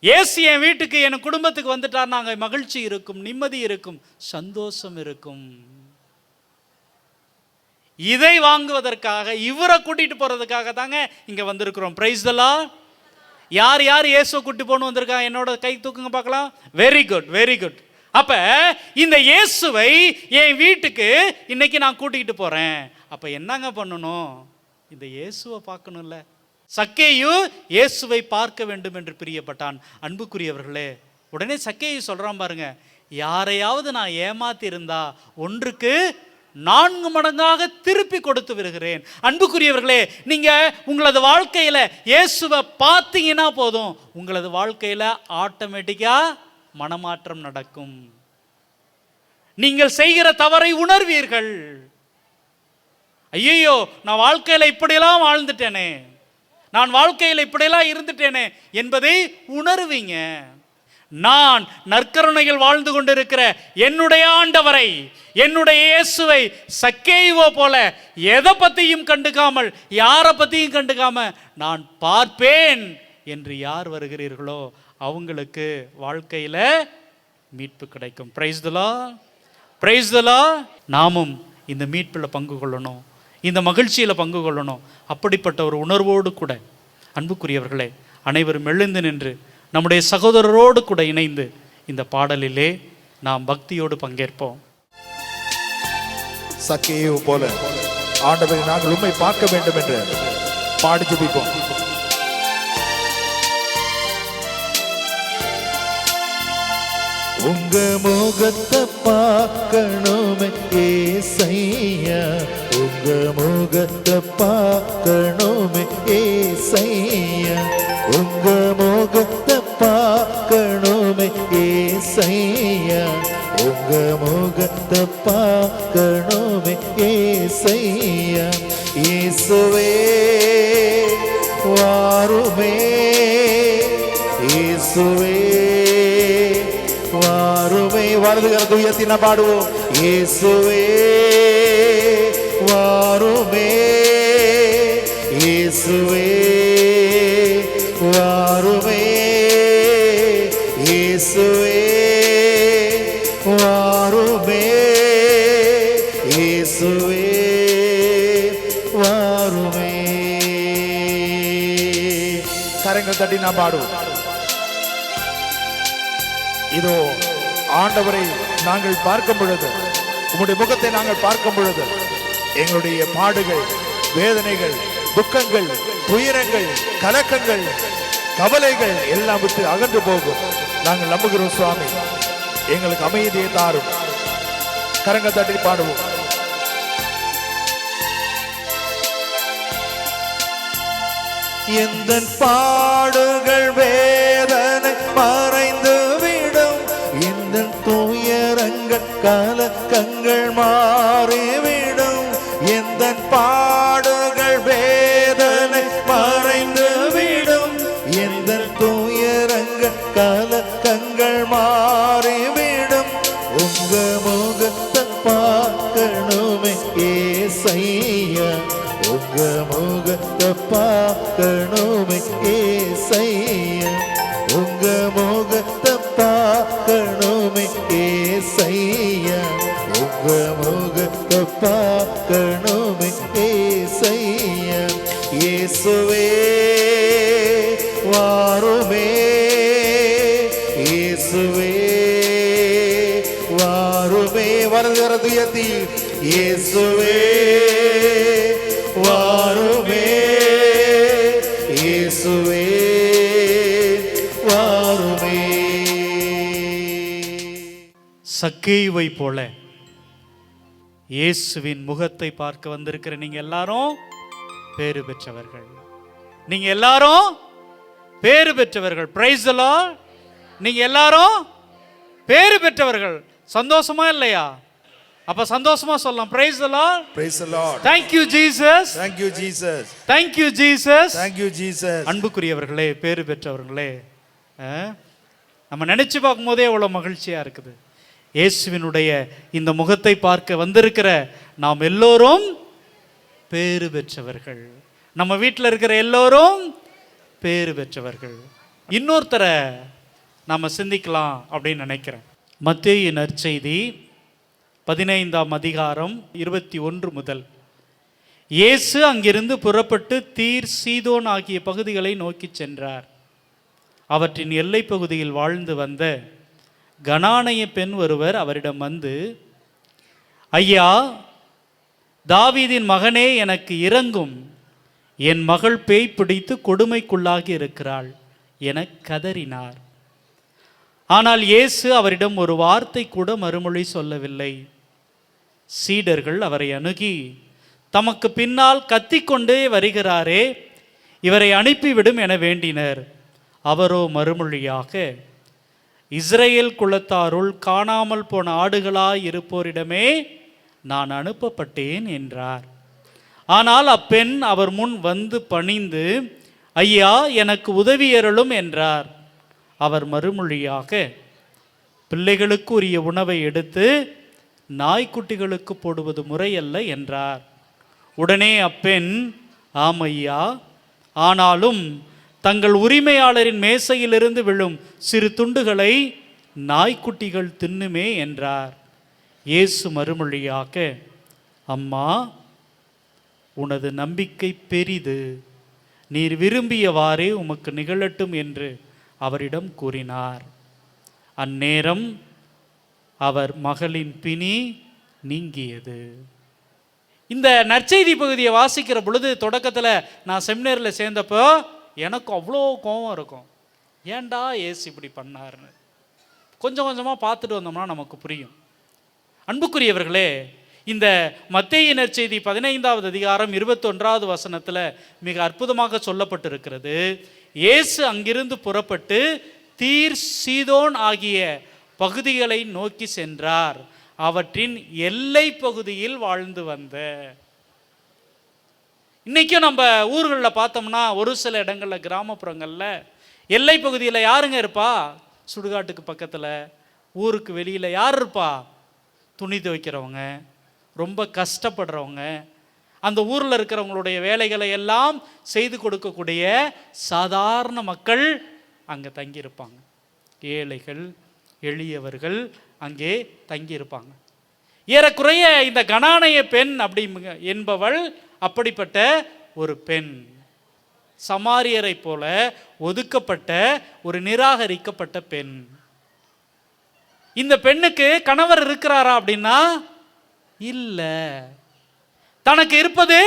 Speaker 2: இயேசு என் வீட்டுக்கு என் குடும்பத்துக்கு வந்துட்டார், நாங்க மகிழ்ச்சி இருக்கும், நிம்மதி இருக்கும், சந்தோஷம் இருக்கும். இதை வாங்குவதற்காக, இவரை கூட்டிட்டு போறதுக்காக தாங்க இங்க வந்திருக்கிறோம். Price the Lord. யார் யார் இயேசுவை கூட்டி போன்னு வந்திருக்காங்க, என்னோட கை தூக்குங்க பார்க்கலாம். Very good, very good. அப்ப இந்த இயேசுவை என் வீட்டுக்கு இன்னைக்கு நான் கூட்டிகிட்டு போறேன். அப்ப என்னங்க பண்ணணும், இந்த இயேசுவை பார்க்கணும்ல. சக்கேயு இயேசுவை பார்க்க வேண்டும் என்று பிரியப்பட்டான். அன்புக்குரியவர்களே, உடனே சக்கேயு சொல்றான் பாருங்க, யாரையாவது நான் ஏமாத்தி இருந்தா ஒன்றுக்கு 4 மடங்காக திருப்பி கொடுத்து வருகிறேன். அன்புக்குரியவர்களே, நீங்க உங்களது வாழ்க்கையில இயேசுவை பார்த்தீங்கன்னா போதும், உங்களது வாழ்க்கையில ஆட்டோமேட்டிக்கா மனமாற்றம் நடக்கும். நீங்கள் செய்கிற தவறை உணர்வீர்கள். ஐயோ, நான் வாழ்க்கையில இப்படியெல்லாம் வாழ்ந்துட்டேனே, நான் வாழ்க்கையில் இப்படியெல்லாம் இருந்துட்டேனே என்பதை உணர்வீங்க. நான் நற்கருணையில் வாழ்ந்து கொண்டிருக்கிற என்னுடைய ஆண்டவரை, என்னுடைய இயேசுவை சக்கேயுவை போல எதை பற்றியும் கண்டுக்காமல், யாரை பற்றியும் கண்டுக்காம நான் பார்ப்பேன் என்று யார் வருகிறீர்களோ அவங்களுக்கு வாழ்க்கையில் மீட்பு கிடைக்கும். Price the Lord, praise the Lord. நாமும் இந்த மீட்பில் பங்கு கொள்ளணும், இந்த மகிழ்ச்சியில் பங்கு கொள்ளணும். அப்படிப்பட்ட ஒரு உணர்வோடு கூட அன்புக்குரியவர்களே, அனைவரும் எழுந்து நின்று நம்முடைய சகோதரரோடு கூட இணைந்து இந்த பாடலிலே நாம் பக்தியோடு பங்கேற்போம்.
Speaker 3: சக்கேயு போல ஆண்டவரை நாங்கள் உம்மை பார்க்க வேண்டும் என்று பாடி ஜெபிப்போம். உங்க முகத்தை பார்க்கணுமே ஏசையா, உங்க முகத்தை பார்க்கணுமே ஏசையா, உங்க முகத்தை பார்க்கணுமே ஏசையா, உங்க முகத்தை பார்க்கணுமே ஏசையா. இயேசுவே வாருமே, இயேசுவே வாருமே. வலது கரத்தை உயர்த்தி நாம் பாடுவோம். இயேசுவே வாருமே, இயேசுவே வாருமே, இயேசுவே வாருமே, இயேசுவே வாருமே. கரங்கள் தட்டி நாம் பாடுவோம். இதோ ஆண்டவரை நாங்கள் பார்க்கும் பொழுது, உம்முடைய முகத்தை நாங்கள் பார்க்கும் பொழுது, எங்களுடைய பாடுகள், வேதனைகள், துக்கங்கள், துயரங்கள், கலக்கங்கள், கவலைகள் எல்லாம் விட்டு அகன்று போகும். நாங்கள் நம்புகிறோம் சுவாமி, எங்களுக்கு அமைதியை தாரும். கரங்கள் தட்டி பாடுவோம்.
Speaker 1: எந்த பாடுகள் வேதனை மறைந்து விடும், எந்த துயரங்கள் கலக்கங்கள் மாறிவிடும். எந்த பாடுகள் வேதனை மறைந்து விடும், எந்த துயரங்கள் கலக்கங்கள் மாறிவிடும். உங்க முகத்தை பார்க்கணுமே ஏசையா, உங்க முகத்தை பார்க்கணுமே ஏசையா, உங்க முகத்தை பார்க்கணுமே ஏசையா, உங்க முகத்தை பார்க்கணுமே ஏசையா. இயேசுவே வாருமே, இயேசுவே வாருமே. வரது உயர்த்தி இயேசுவே வாருமே, இயேசுவே வாருமே.
Speaker 2: சக்கேயுவை போல இயேசுவின் முகத்தை பார்க்க வந்திருக்கிற நீங்க எல்லாரும் பேறு பெற்றவர்கள். நீங்க எல்லாரும் பேறு பெற்றவர்கள். Price the Lord. நீங்க எல்லாரும் பேறு பெற்றவர்கள். சந்தோஷமா இல்லையா? அப்ப சந்தோஷமா சொல்லலாம். Price the Lord.
Speaker 3: Praise the Lord.
Speaker 2: Thank you Jesus.
Speaker 3: Thank you Jesus.
Speaker 2: Thank you Jesus.
Speaker 3: Thank you Jesus.
Speaker 2: அன்புக்குரியவர்களே, பேறு பெற்றவர்களே, நம்ம நினைச்சு பார்க்கும் போதே எவ்வளவு மகிழ்ச்சியா இருக்குது. இயேசுவினுடைய இந்த முகத்தை பார்க்க வந்திருக்கிற நாம் எல்லோரும் பேறு பெற்றவர்கள். நம்ம வீட்டில் இருக்கிற எல்லோரும் பேறு பெற்றவர்கள். இன்னொருத்தரை நாம் சிந்திக்கலாம் அப்படின்னு நினைக்கிறேன். மத்தேயு நற்செய்தி 15ஆம் அதிகாரம் 21 முதல். இயேசு அங்கிருந்து புறப்பட்டு தீர், சீதோன் ஆகிய பகுதிகளை நோக்கி சென்றார். அவற்றின் எல்லை பகுதியில் வாழ்ந்து வந்த கனானைய பெண் ஒருவர் அவரிடம் வந்து, ஐயா, தாவீதின் மகனே, எனக்கு இரங்கும், என் மகள் பேய் பிடித்து கொடுமைக்குள்ளாகி இருக்கிறாள் என கதறினார். ஆனால் இயேசு அவரிடம் ஒரு வார்த்தை கூட மறுமொழி சொல்லவில்லை. சீடர்கள் அவரை அணுகி, தமக்கு பின்னால் கத்திக்கொண்டே வருகிறாரே, இவரை அனுப்பிவிடும் என வேண்டினர். அவரோ மறுமொழியாக, இஸ்ரேல் குலத்தாருள் காணாமல் போன ஆடுகளாய் இருப்போரிடமே நான் அனுப்பப்பட்டேன் என்றார். ஆனால் அப்பெண் அவர் முன் வந்து பணிந்து, ஐயா, எனக்கு உதவியருளும் என்றார். அவர் மறுமொழியாக, பிள்ளைகளுக்கு உரிய உணவை எடுத்து நாய்க்குட்டிகளுக்கு போடுவது முறையல்ல என்றார். உடனே அப்பெண், ஆமையா, ஆனாலும் தங்கள் உரிமையாளரின் மேசையிலிருந்து விழும் சிறு துண்டுகளை நாய்க்குட்டிகள் தின்னுமே என்றார். இயேசு மறுமொழியாக, அம்மா, உனது நம்பிக்கை பெரிது, நீர் விரும்பியவாறே உமக்கு நிகழட்டும் என்று அவரிடம் கூறினார். அந்நேரம் அவர் மகளின் பிணி நீங்கியது. இந்த நற்செய்தி பகுதியை வாசிக்கிற பொழுது, தொடக்கத்தில் நான் செமினரில் சேர்ந்தப்போ எனக்கு அவ்வளோ கோபம் இருக்கும். ஏன்டா ஏசு இப்படி பண்ணார்னு. கொஞ்சம் கொஞ்சமாக பார்த்துட்டு வந்தோம்னா நமக்கு புரியும். அன்புக்குரியவர்களே, இந்த மத்தேயு நற்செய்தி 15வது அதிகாரம் 21வது வசனத்தில் மிக அற்புதமாக சொல்லப்பட்டிருக்கிறது. இயேசு அங்கிருந்து புறப்பட்டு தீர், சீதோன் ஆகிய பகுதிகளை நோக்கி சென்றார். அவற்றின் எல்லை பகுதியில் வாழ்ந்து வந்த. இன்றைக்கும் நம்ம ஊர்களில் பார்த்தோம்னா, ஒரு சில இடங்களில், கிராமப்புறங்களில் எல்லை பகுதியில் யாருங்க இருப்பா? சுடுகாட்டுக்கு பக்கத்தில், ஊருக்கு வெளியில் யார் இருப்பா? துணி துவைக்கிறவங்க, ரொம்ப கஷ்டப்படுறவங்க, அந்த ஊரில் இருக்கிறவங்களுடைய வேலைகளை எல்லாம் செய்து கொடுக்கக்கூடிய சாதாரண மக்கள் அங்கே தங்கியிருப்பாங்க. ஏழைகள், எளியவர்கள் அங்கே தங்கியிருப்பாங்க. ஏறக்குறைய இந்த கனானைய பெண் அப்படி என்பவள் அப்படிப்பட்ட ஒரு பெண். சமாரியரை போல ஒதுக்கப்பட்ட ஒரு நிராகரிக்கப்பட்ட பெண். இந்த பெண்ணுக்கு கணவர் இருக்கிறாரா அப்படின்னா இல்லை. தனக்கு இருப்பது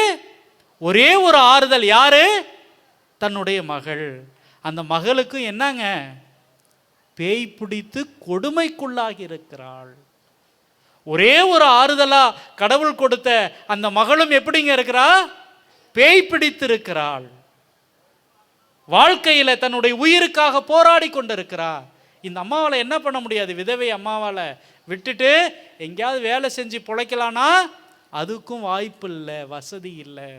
Speaker 2: ஒரே ஒரு ஆறுதல். யாரு? தன்னுடைய மகள். அந்த மகளுக்கு என்னங்க? பேய் பிடித்து கொடுமைக்குள்ளாகி இருக்கிறாள். ஒரே ஒரு ஆறுதலா கடவுள் கொடுத்த அந்த மகளும் எப்படிங்க இருக்கிறா? பேய் பிடித்து இருக்கிறாள். வாழ்க்கையில் தன்னுடைய உயிருக்காக போராடி கொண்டிருக்கிறார். இந்த அம்மாவால் என்ன பண்ண முடியாது? விதவை அம்மாவால் விட்டுட்டு எங்கேயாவது வேலை செஞ்சு பிழைக்கலான்னா அதுக்கும் வாய்ப்பு இல்லை, வசதி இல்லை.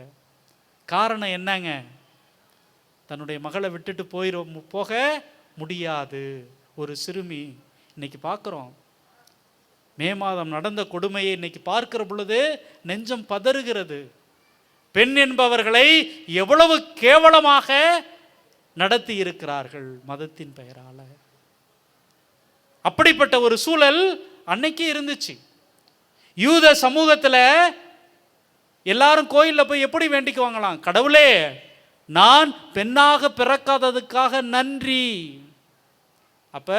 Speaker 2: காரணம் என்னங்க? தன்னுடைய மகளை விட்டுட்டு போக முடியாது. ஒரு சிறுமி. இன்னைக்கு பார்க்குறோம், மே மாதம் நடந்த கொடுமையை இன்னைக்கு பார்க்கிற பொழுது நெஞ்சம் பதறுகிறது. பெண் என்பவர்களை எவ்வளவு கேவலமாக நடத்தி இருக்கிறார்கள் மதத்தின் பெயரால. அப்படிப்பட்ட ஒரு சூழல் அன்னைக்கு இருந்துச்சு. யூத சமூகத்தில் எல்லாரும் கோயிலில் போய் எப்படி வேண்டிக்குவாங்களாம்? கடவுளே, நான் பெண்ணாக பிறக்காததுக்காக நன்றி. அப்ப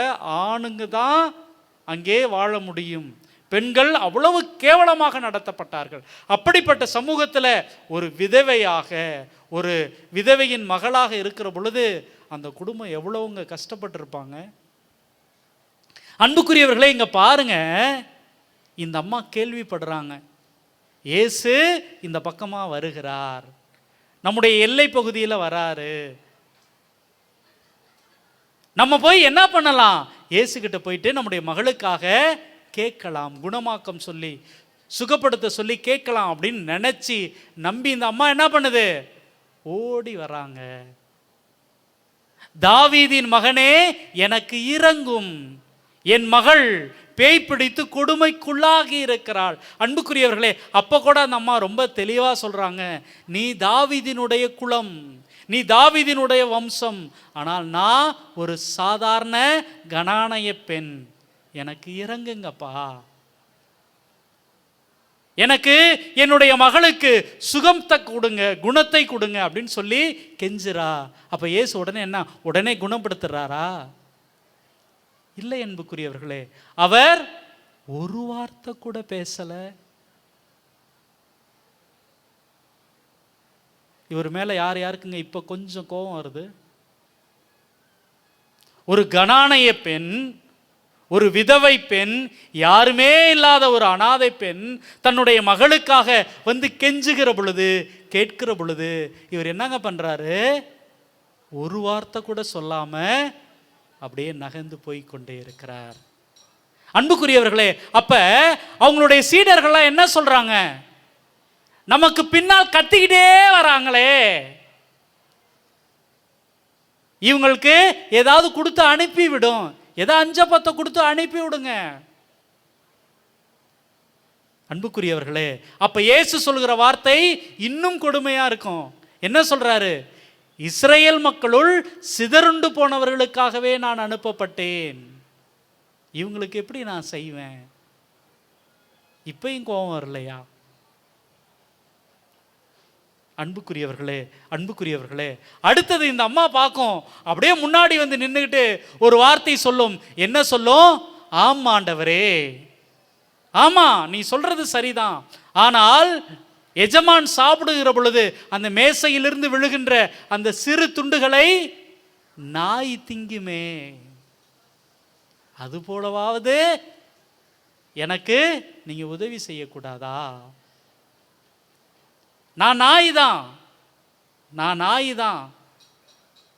Speaker 2: ஆணுங்க தான் அங்கே வாழ முடியும். பெண்கள் அவ்வளவு கேவலமாக நடத்தப்பட்டார்கள். அப்படிப்பட்ட சமூகத்தில் ஒரு விதவையாக, ஒரு விதவையின் மகளாக இருக்கிற பொழுது அந்த குடும்பம் எவ்வளவுங்க கஷ்டப்பட்டிருப்பாங்க. அன்புக்குரியவர்களே, இங்க பாருங்க, இந்த அம்மா கேள்விப்படுறாங்க, இயேசு இந்த பக்கமா வருகிறார், நம்முடைய எல்லை பகுதியில் வராரு, நம்ம போய் என்ன பண்ணலாம்? இயேசு கிட்ட போயிட்டு நம்முடைய மகளுக்காக கேட்கலாம், குணமாக்கம் சொல்லி சுகப்படுத்த சொல்லி கேட்கலாம் அப்படின்னு நினைச்சு நம்பி இந்த அம்மா என்ன பண்ணுது? ஓடி வராங்க. தாவீதின் மகனே, எனக்கு இரங்கும், என் மகள் பேய் பிடித்து கொடுமைக்குள்ளாகி இருக்கிறாள். அன்புக்குரியவர்களே, அப்போ கூட அந்த அம்மா ரொம்ப தெளிவாக சொல்றாங்க, நீ தாவீதினுடைய குலம், நீ தாவீதினுடைய வம்சம், ஆனால் நான் ஒரு சாதாரண கனானைய பெண், எனக்கு இறங்குங்கப்பா, எனக்கு என்னுடைய மகளுக்கு சுகத்தை கொடுங்க, குணத்தை கொடுங்க அப்படின்னு சொல்லி கெஞ்சுறா. அப்ப இயேசு உடனே என்ன, உடனே குணப்படுத்துறாரா? இல்லை அன்புக்குரியவர்களே, அவர் ஒரு வார்த்தை கூட பேசல. இவர் மேல யாருக்குங்க இப்ப கொஞ்சம் கோபம் வருது? ஒரு கனானைய பெண், ஒரு விதவை பெண், யாருமே இல்லாத ஒரு அனாதை பெண் தன்னுடைய மகளுக்காக வந்து கெஞ்சுகிற பொழுது, கேட்கிற பொழுது இவர் என்னங்க பண்றாரு? ஒரு வார்த்தை கூட சொல்லாம அப்படியே நகர்ந்து போய் கொண்டே இருக்கிறார். அன்புக்குரியவர்களே, அப்ப அவங்களுடைய சீடர்கள்லாம் என்ன சொல்றாங்க? நமக்கு பின்னால் கத்திக்கிட்டே வராங்களே, இவங்களுக்கு ஏதாவது கொடுத்து அனுப்பிவிடும், ஏதாவது 5-10 கொடுத்து அனுப்பி விடுங்க. அன்புக்குரியவர்களே, அப்ப இயேசு சொல்கிற வார்த்தை இன்னும் கொடுமையா இருக்கும். என்ன சொல்றாரு? இஸ்ரேல் மக்களுள் சிதறுண்டு போனவர்களுக்காகவே நான் அனுப்பப்பட்டேன். இவங்களுக்கு எப்படி நான் செய்வேன்? இப்பயும் கோபம் வரலையா? அன்புக்குரியவர்களே, அடுத்தது இந்த அம்மா பார்க்கும், அப்படியே முன்னாடி வந்து நின்றுக்கிட்டு ஒரு வார்த்தை சொல்லும். என்ன சொல்லும்? ஆம் ஆண்டவரே, ஆமா நீ சொல்றது சரிதான். ஆனால் எஜமான் சாப்பிடுகிற பொழுது அந்த மேசையிலிருந்து விழுகின்ற அந்த சிறு துண்டுகளை நாய் திங்குமே, அது போலவாவது எனக்கு நீங்க உதவி செய்யக்கூடாதா? நான் நாய் தான்.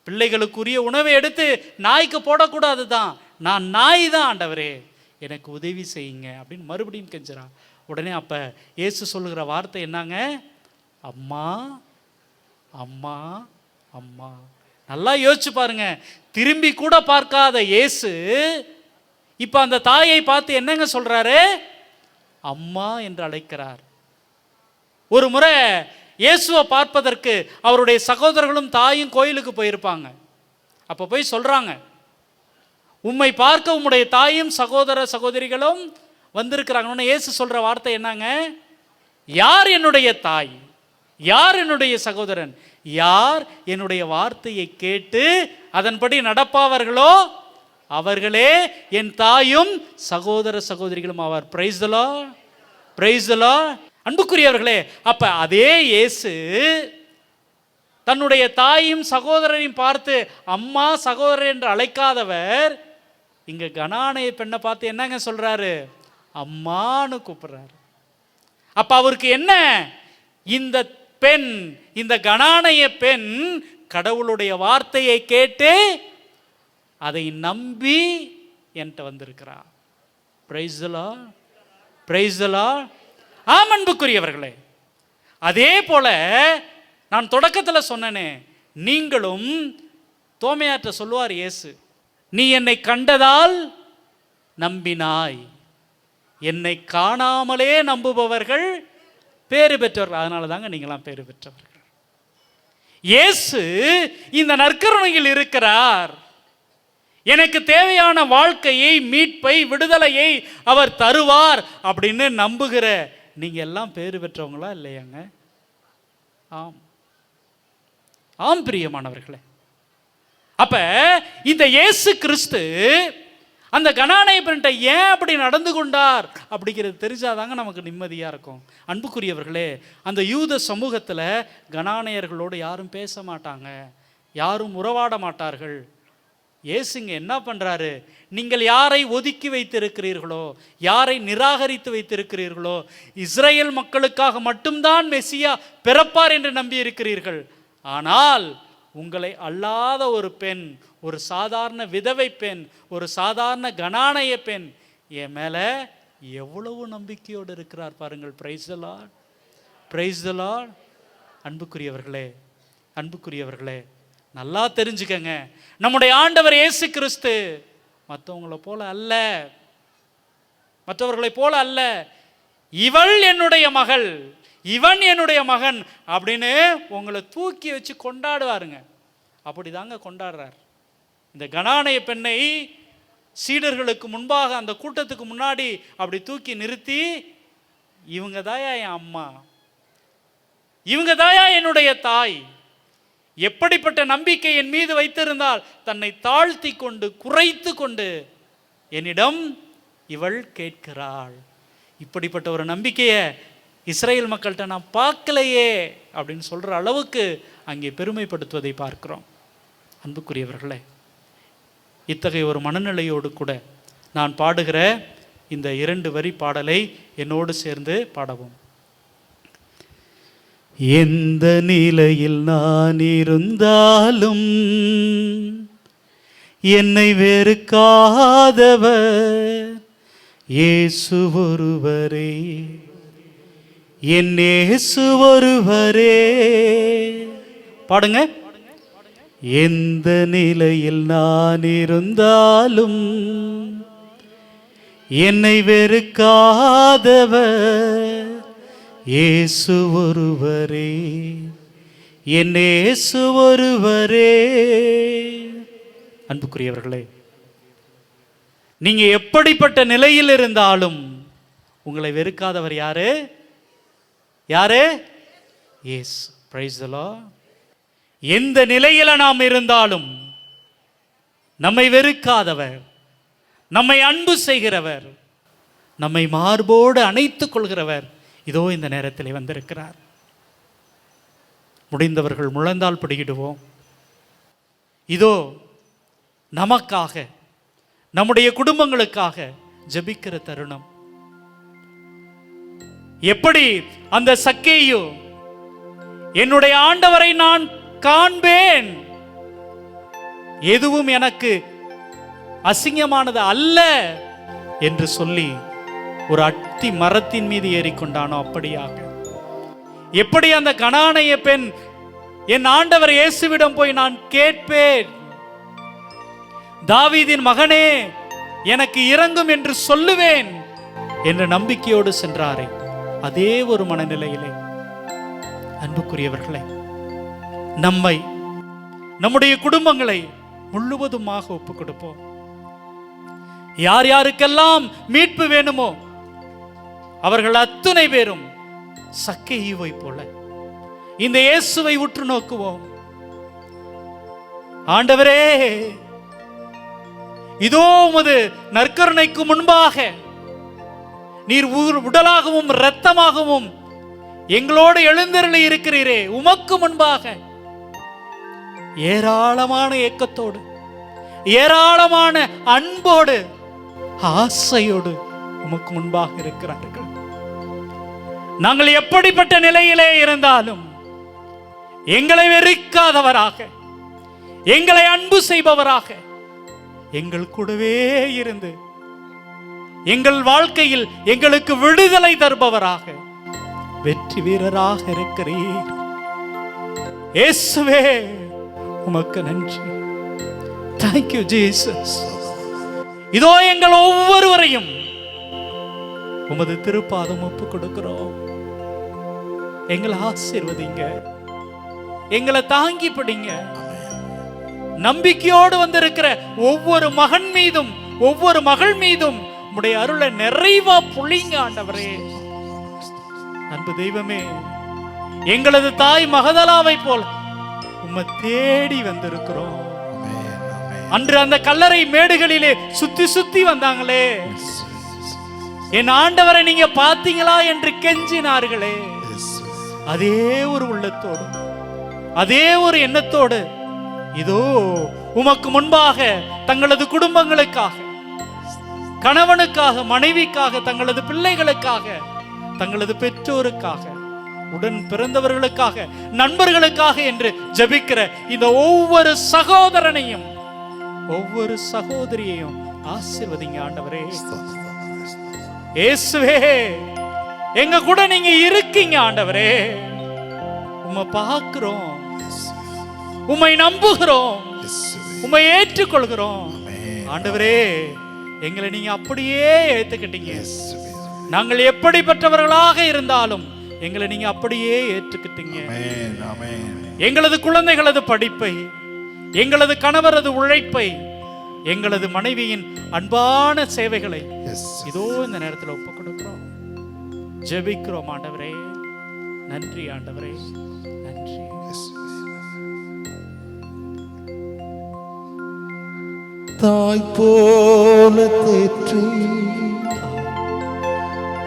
Speaker 2: பிள்ளைகளுக்குரிய உணவை எடுத்து நாய்க்கு போடக்கூடாது தான். நான் நாய் தான் ஆண்டவரே, எனக்கு உதவி செய்யுங்க அப்படின்னு மறுபடியும் கெஞ்சுறான். உடனே அப்ப இயேசு சொல்லுகிற வார்த்தை என்னங்க? அம்மா அம்மா அம்மா. நல்லா யோசிச்சு பாருங்க. திரும்பி கூட பார்க்காத இயேசு இப்ப அந்த தாயை பார்த்து என்னங்க சொல்றாரு? அம்மா என்று அழைக்கிறார். ஒரு முறை இயேசுவை பார்ப்பதற்கு அவருடைய சகோதரர்களும் தாயும் கோயிலுக்கு போயிருப்பாங்க. அப்போ போய் சொல்றாங்க, உம்மை பார்க்க உம்முடைய தாயும் சகோதர சகோதரிகளும் வந்திருக்கிறாங்க. இயேசு சொல்ற வார்த்தை என்னங்க? யார் என்னுடைய தாய், யார் என்னுடைய சகோதரன், யார் என்னுடைய வார்த்தையை கேட்டு அதன்படி நடப்பார்களோ அவர்களே என் தாயும் சகோதர சகோதரிகளும் ஆவார். Price the Lord, praise the Lord. அன்புக்குரியவர்களே, அப்ப அதே இயேசு தன்னுடைய தாயும் சகோதரரையும் பார்த்து அம்மா சகோதரர் என்று அழைக்காதவர் இங்க கனானைய பெண்ணை பார்த்து என்னங்க சொல்றாரு? அம்மான்னு கூப்பிடுறாரு. அப்ப அவருக்கு என்ன? இந்த பெண், இந்த கனானைய பெண் கடவுளுடைய வார்த்தையை கேட்டு அதை நம்பி என்கிட்ட வந்திருக்கிறார். Price the Lord, praise the Lord. ஆம் அன்புக்குரியவர்களே, அதே போல நான் தொடக்கத்தில் சொன்னேனே, நீங்களும் தோமையாற்ற சொல்லுவார் இயேசு, நீ என்னை கண்டதால் நம்பினாய், என்னை காணாமலே நம்புபவர்கள் பேறு பெற்றவர்கள். அதனால தாங்க நீங்களாம் பேறு பெற்றவர்கள். இயேசு இந்த நற்கருணையில் இருக்கிறார். எனக்கு தேவையான வாழ்க்கையை, மீட்பை, விடுதலையை அவர் தருவார் அப்படின்னு நம்புகிற நீங்க எல்லாம் பேறு பெற்றவங்களா இல்லையாங்க? ஆம், ஆம் பிரியமானவர்களே. அப்ப இந்த இயேசு கிறிஸ்து அந்த கனானைய பெண்ணிட்ட ஏன் அப்படி நடந்து கொண்டார் அப்படிங்கிறது தெரிஞ்சாதாங்க நமக்கு நிம்மதியா இருக்கும். அன்புக்குரியவர்களே, அந்த யூத சமூகத்துல கனானையர்களோடு யாரும் பேச மாட்டாங்க, யாரும் உறவாட மாட்டார்கள். இயேசுங்க என்ன பண்றாரு? நீங்கள் யாரை ஒதுக்கி வைத்திருக்கிறீர்களோ, யாரை நிராகரித்து வைத்திருக்கிறீர்களோ, இஸ்ரேல் மக்களுக்காக மட்டும்தான் மெசியா பிறப்பார் என்று நம்பி இருக்கிறீர்கள். ஆனால் உங்களை அல்லாத ஒரு பெண், ஒரு சாதாரண விதவை பெண், ஒரு சாதாரண கனானைய பெண் என் மேல எவ்வளவு நம்பிக்கையோடு இருக்கிறார் பாருங்கள். Price the Lord, praise the Lord. அன்புக்குரியவர்களே, நல்லா தெரிஞ்சுக்கங்க, நம்முடைய ஆண்டவர் இயேசு கிறிஸ்து மற்றவங்களை போல அல்ல, மற்றவர்களை போல அல்ல. இவள் என்னுடைய மகள், இவன் என்னுடைய மகன் அப்படின்னு உங்களை தூக்கி வச்சு கொண்டாடுவாருங்க. அப்படிதாங்க கொண்டாடுறார். இந்த கனானைய பெண்ணை சீடர்களுக்கு முன்பாக, அந்த கூட்டத்துக்கு முன்னாடி அப்படி தூக்கி நிறுத்தி, இவங்க தாயா என் அம்மா, இவங்க தாயா என்னுடைய தாய், எப்படிப்பட்ட நம்பிக்கை என் மீது வைத்திருந்தால் தன்னை தாழ்த்தி கொண்டு குறைத்து கொண்டு என்னிடம் இவள் கேட்கிறாள். இப்படிப்பட்ட ஒரு நம்பிக்கையை இஸ்ரேல் மக்கள்கிட்ட நான் பார்க்கலையே அப்படின்னு சொல்ற அளவுக்கு அங்கே பெருமைப்படுத்துவதை பார்க்கிறோம். அன்புக்குரியவர்களே, இத்தகைய ஒரு மனநிலையோடு கூட நான் பாடுகிற இந்த 2 வரி பாடலை என்னோடு சேர்ந்து பாடவும். எந்த நிலையில் நான் இருந்தாலும் என்னை வெறுக்காதவர் இயேசு ஒருவரே, என் இயேசு ஒருவரே. பாடுங்க. எந்த நிலையில் நான் இருந்தாலும் என்னை வெறுக்காதவர் இயேசு ஒருவரே, என் இயேசு ஒருவரே. அன்புக்குரியவர்களே, நீங்க எப்படிப்பட்ட நிலையில் இருந்தாலும் உங்களை வெறுக்காதவர் யாரு? யாரு? இயேசு. Price the Lord. எந்த நிலையில நாம் இருந்தாலும் நம்மை வெறுக்காதவர், நம்மை அன்பு செய்கிறவர், நம்மை மார்போடு அணைத்துக் கொள்கிறவர் இதோ இந்த நேரத்தில் வந்திருக்கிறார். முடிந்தவர்கள் முழந்தால் படியிடுவோம். இதோ நமக்காக, நம்முடைய குடும்பங்களுக்காக ஜெபிக்கிற தருணம். எப்படி அந்த சக்கேயு என்னுடைய ஆண்டவரை நான் காண்பேன், எதுவும் எனக்கு அசிங்கமானது அல்ல என்று சொல்லி ஒரு அத்தி மரத்தின் மீது ஏறிக்கொண்டானோ அப்படியாக, எப்படி அந்த கனானைய பெண் என் ஆண்டவர் இயேசுவிடம் போய் நான் கேட்பேன், தாவீதின் மகனே எனக்கு இரங்கும் என்று சொல்லுவேன் என்ற நம்பிக்கையோடு சென்றாரே, அதே ஒரு மனநிலையிலே அன்புக்குரியவர்களே, நம்மை, நம்முடைய குடும்பங்களை முழுவதுமாக ஒப்புக் கொடுப்போம். யார் யாருக்கெல்லாம் மீட்பு வேணுமோ அவர்கள் அத்துணை பேரும் சக்கேயுவை போல இந்த இயேசுவை உற்று நோக்குவோம். ஆண்டவரே, இதோ உமது நற்கருணைக்கு முன்பாக நீர் உடலாகவும் இரத்தமாகவும் எங்களோடு எழுந்தருளி இருக்கிறீரே, உமக்கு முன்பாக ஏராளமான ஏக்கத்தோடு, ஏராளமான அன்போடு, ஆசையோடு உமக்கு முன்பாக இருக்கிறார்கள். நாங்கள் எப்படிப்பட்ட நிலையிலே இருந்தாலும் எங்களை வெறுக்காதவராக, எங்களை அன்பு செய்பவராக, எங்கள் கூடவே இருந்து எங்கள் வாழ்க்கையில் எங்களுக்கு விடுதலை தருபவராக, வெற்றி வீரராக இருக்கிறீர். இயேசுவே, உமக்கு நன்றி. Thank you Jesus. இதோ எங்கள் ஒவ்வொருவரையும் உமது திருப்பாதம் ஒப்பு கொடுக்கிறோம். எங்களை ஆசீர்வதிங்க, எங்களை தாங்கி பிடிங்க. நம்பிக்கையோடு வந்திருக்கிற ஒவ்வொரு மகன் மீதும் ஒவ்வொரு மகள் மீதும் உம்முடைய அருளை நிறைவா பொழிங்க ஆண்டவரே. அன்பு தெய்வமே, எங்களது தாய் மகதலாவை போல் உம்மை தேடி வந்திருக்கிறோம். அன்று அந்த கல்லறை மேடுகளிலே சுத்தி சுத்தி வந்தாங்களே, என் ஆண்டவரை நீங்க பார்த்தீங்களா என்று கெஞ்சினார்களே, அதே ஒரு உள்ளத்தோடு, அதே ஒரு எண்ணத்தோடு இதோ உமக்கு முன்பாக தங்களது குடும்பங்களுக்காக, கணவனுக்காக, மனைவிக்காக, தங்களது பிள்ளைகளுக்காக, தங்களது பெற்றோருக்காக, உடன் பிறந்தவர்களுக்காக, நண்பர்களுக்காக என்று ஜெபிக்கிற இந்த ஒவ்வொரு சகோதரனையும் ஒவ்வொரு சகோதரியையும் ஆசீர்வதிங்க ஆண்டவரே. இயேசுவே, எங்க கூட நீங்க இருக்கீங்க ஆண்டவரே. உம்மை பார்க்கிறோம், உம்மை நம்புகிறோம், உம்மை ஏற்றுக்கொள்கிறோம் ஆண்டவரே. எங்களை நீங்க அப்படியே ஏத்துக்கிட்டீங்க. நாங்கள் எப்படிப்பட்டவர்களாக இருந்தாலும் எங்களை நீங்க அப்படியே ஏற்றுக்கிட்டீங்க. எங்களது குழந்தைகளது படிப்பை, எங்களது கணவரது உழைப்பை, எங்களது மனைவியின் அன்பான சேவைகளை இதோ இந்த நேரத்தில் ஒப்புக் கொடுக்கிறோம், ஜெபிக்கிறோம் ஆண்டவரே. நன்றி ஆண்டவரே, நன்றி.
Speaker 1: தாய் போல தேற்றி,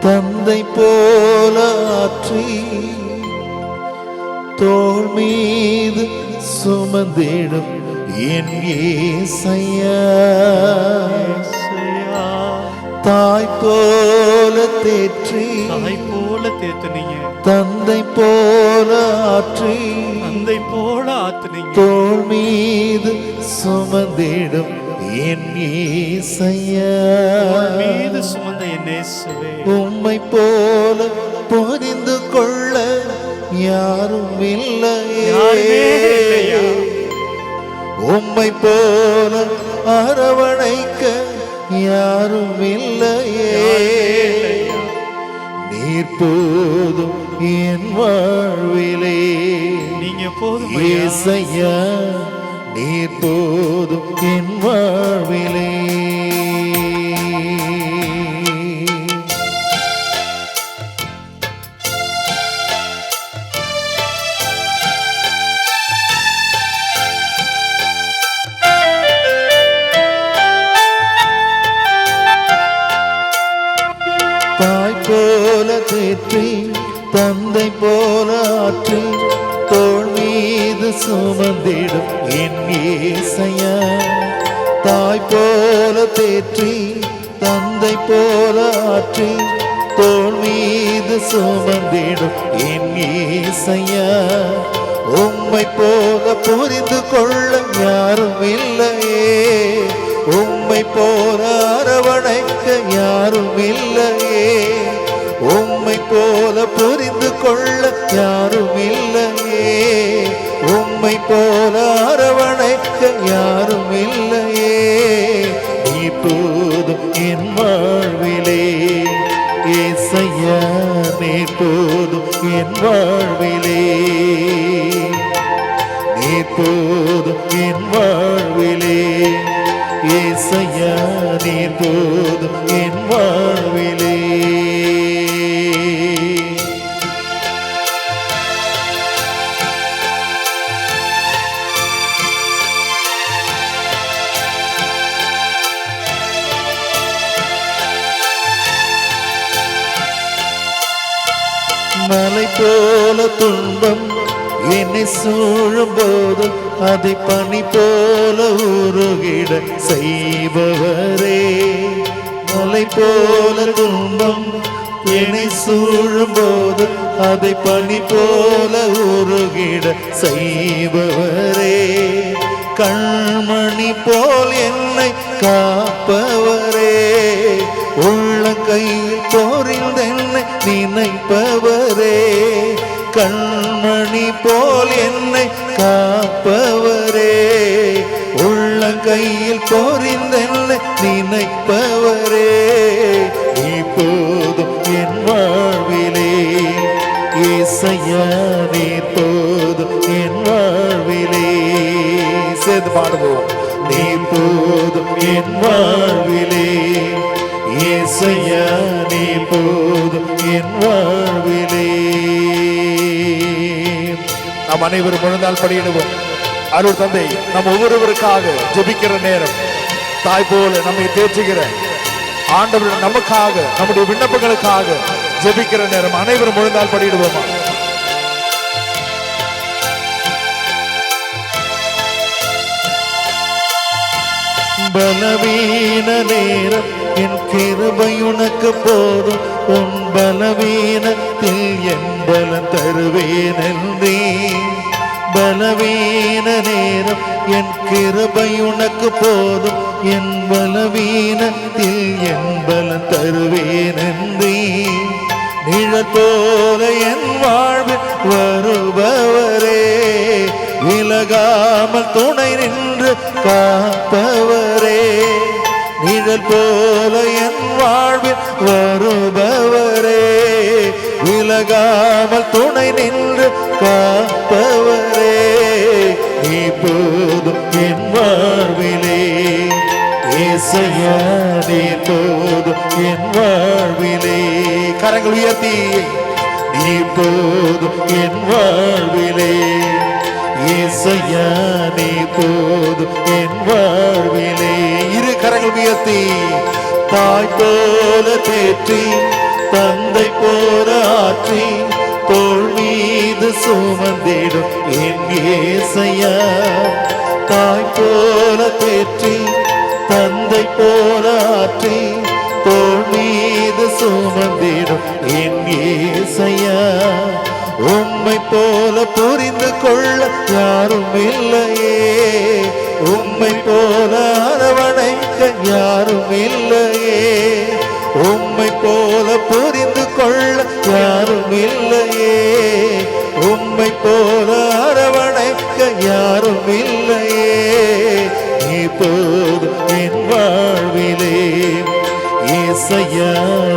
Speaker 1: தந்தை போல ஆற்றி, தோள் மீது சுமந்திடும் என் இயேசையா. தாய் போல தேற்றி
Speaker 2: தாய் போல தேத்துனீங்க,
Speaker 1: தந்தை போல ஆற்றி
Speaker 2: தந்தை போல ஆத்துனீங்க.
Speaker 1: தோள் மீது சுமந்திடும் என் இயேசையா,
Speaker 2: தோள் மீது சுமந்த என் இயேசுவே,
Speaker 1: உம்மை போல புரிந்து கொள்ள யாரும்
Speaker 2: யாருமே இல்லையா?
Speaker 1: இல்லையே, உம்மை போல அரவணைக்க யாரும் இல்லையே, நீர் போதும் என் வாழ்விலே,
Speaker 2: நீங்க போதும்
Speaker 1: இயேசையா நீர் போதும் என் வாழ்விலே. தாய் போல தேற்றி தந்தை போல ஆற்றி தோள் மீது சுமந்திடும் என் இயேசையா, தாய் போல தேற்றி தந்தை போல ஆற்றி தோள் மீது சுமந்திடும் என் இயேசையா, உம்மை போல புரிந்து கொள்ள யாரும் இல்லையே, உம்மை போல அரவணைக்க யாரும் இல்லையே, உம்மை போல புரிந்து கொள்ள யாரும் இல்லையே, உம்மை போல அரவணைக்க யாரும் இல்லையே, நீ போதும் என் வாழ்விலே, இயேசையா நீ போதும் என் வாழ்விலே, நீ போதும் என் வாழ்விலே, இயேசையா நீ போதும் என் வாழ்விலே. மலை போல துன்பம் என்னை சூழும் போது அதை பனி போல உருகிட செய்பவரே, மலை போல துன்பம் என்னை சூழும் போது அதை பனி போல உருகிட செய்பவரே, கண்மணி போல் என்னை காப்பவரே, உள்ளங்கையில் போரிந்தென்னை நினைப்பவரே, கண்மணி போல் என்னை காப்பவரே, உள்ளங்கையில் போரிந்தென்னை நினைப்பவரே, நீ போதும் என் வாழ்விலே, இயேசையா நீ போதும் என் வாழ்விலே. சேர்ந்து பாடுவோம். நீ போதும் என் வாழ்விலே, இயேசையா நீ போதும் என் வாழ்விலே. நாம் அனைவரும் முழுந்தால் படியிடுவோம். அருள் தந்தை நம் ஒவ்வொருவருக்காக ஜெபிக்கிற நேரம், தாய் போல நம்மை தேற்றுகிற ஆண்டவர் நமக்காக நம்முடைய விண்ணப்பங்களுக்காக ஜெபிக்கிற நேரம், அனைவரும் முழுந்தால் படியிடுவோமா? பலவீன நேரம் என் கிருபை உனக்கு போதும், உன் பலவீனத்தில் என் பலம் தருவேன் என்றே. பலவீன நேரம் என் கிருபை உனக்கு போதும், என் பலவீனத்தில் என் பலம் தருவேன் என்றே. நிழல் போல என் வாழ்வில் வருபவரே, விலகாமல் துணை நின்று காப்பவரே, நிழல் போல என் வாழ்வில் வருபவரே, விலகாமல் துணை நின்று காப்பவரே, நீ போதும் என் வாழ்விலே, இயேசையா நீ போதும் என் வாழ்விலே. கரங்கள் உயர்த்தி, நீ போதும் என் வாழ்விலே, இயேசையா நீ போதும் என் வாழ்விலே. இரு கரங்கள் உயர்த்தி, தாய் போல தேற்றி தந்தை போல ஆற்றி தோள் மீது சுமந்திடும் என் இயேசையா, தாய் போல தேற்றி தந்தை போல ஆற்றி தோள்
Speaker 3: மீது சுமந்திடும் என் ஏசையா, உம்மை போல புரிந்து கொள்ள யாரும் இல்லையே, உம்மை போல அரவணைக்க யாரும் இல்லையே, உம்மை போல புரிந்து கொள்ள யாரும் இல்லையே, உம்மை போல அரவணைக்க யாரும் இல்லையே. இப்போது என் வாழ்விலே ஏசையா,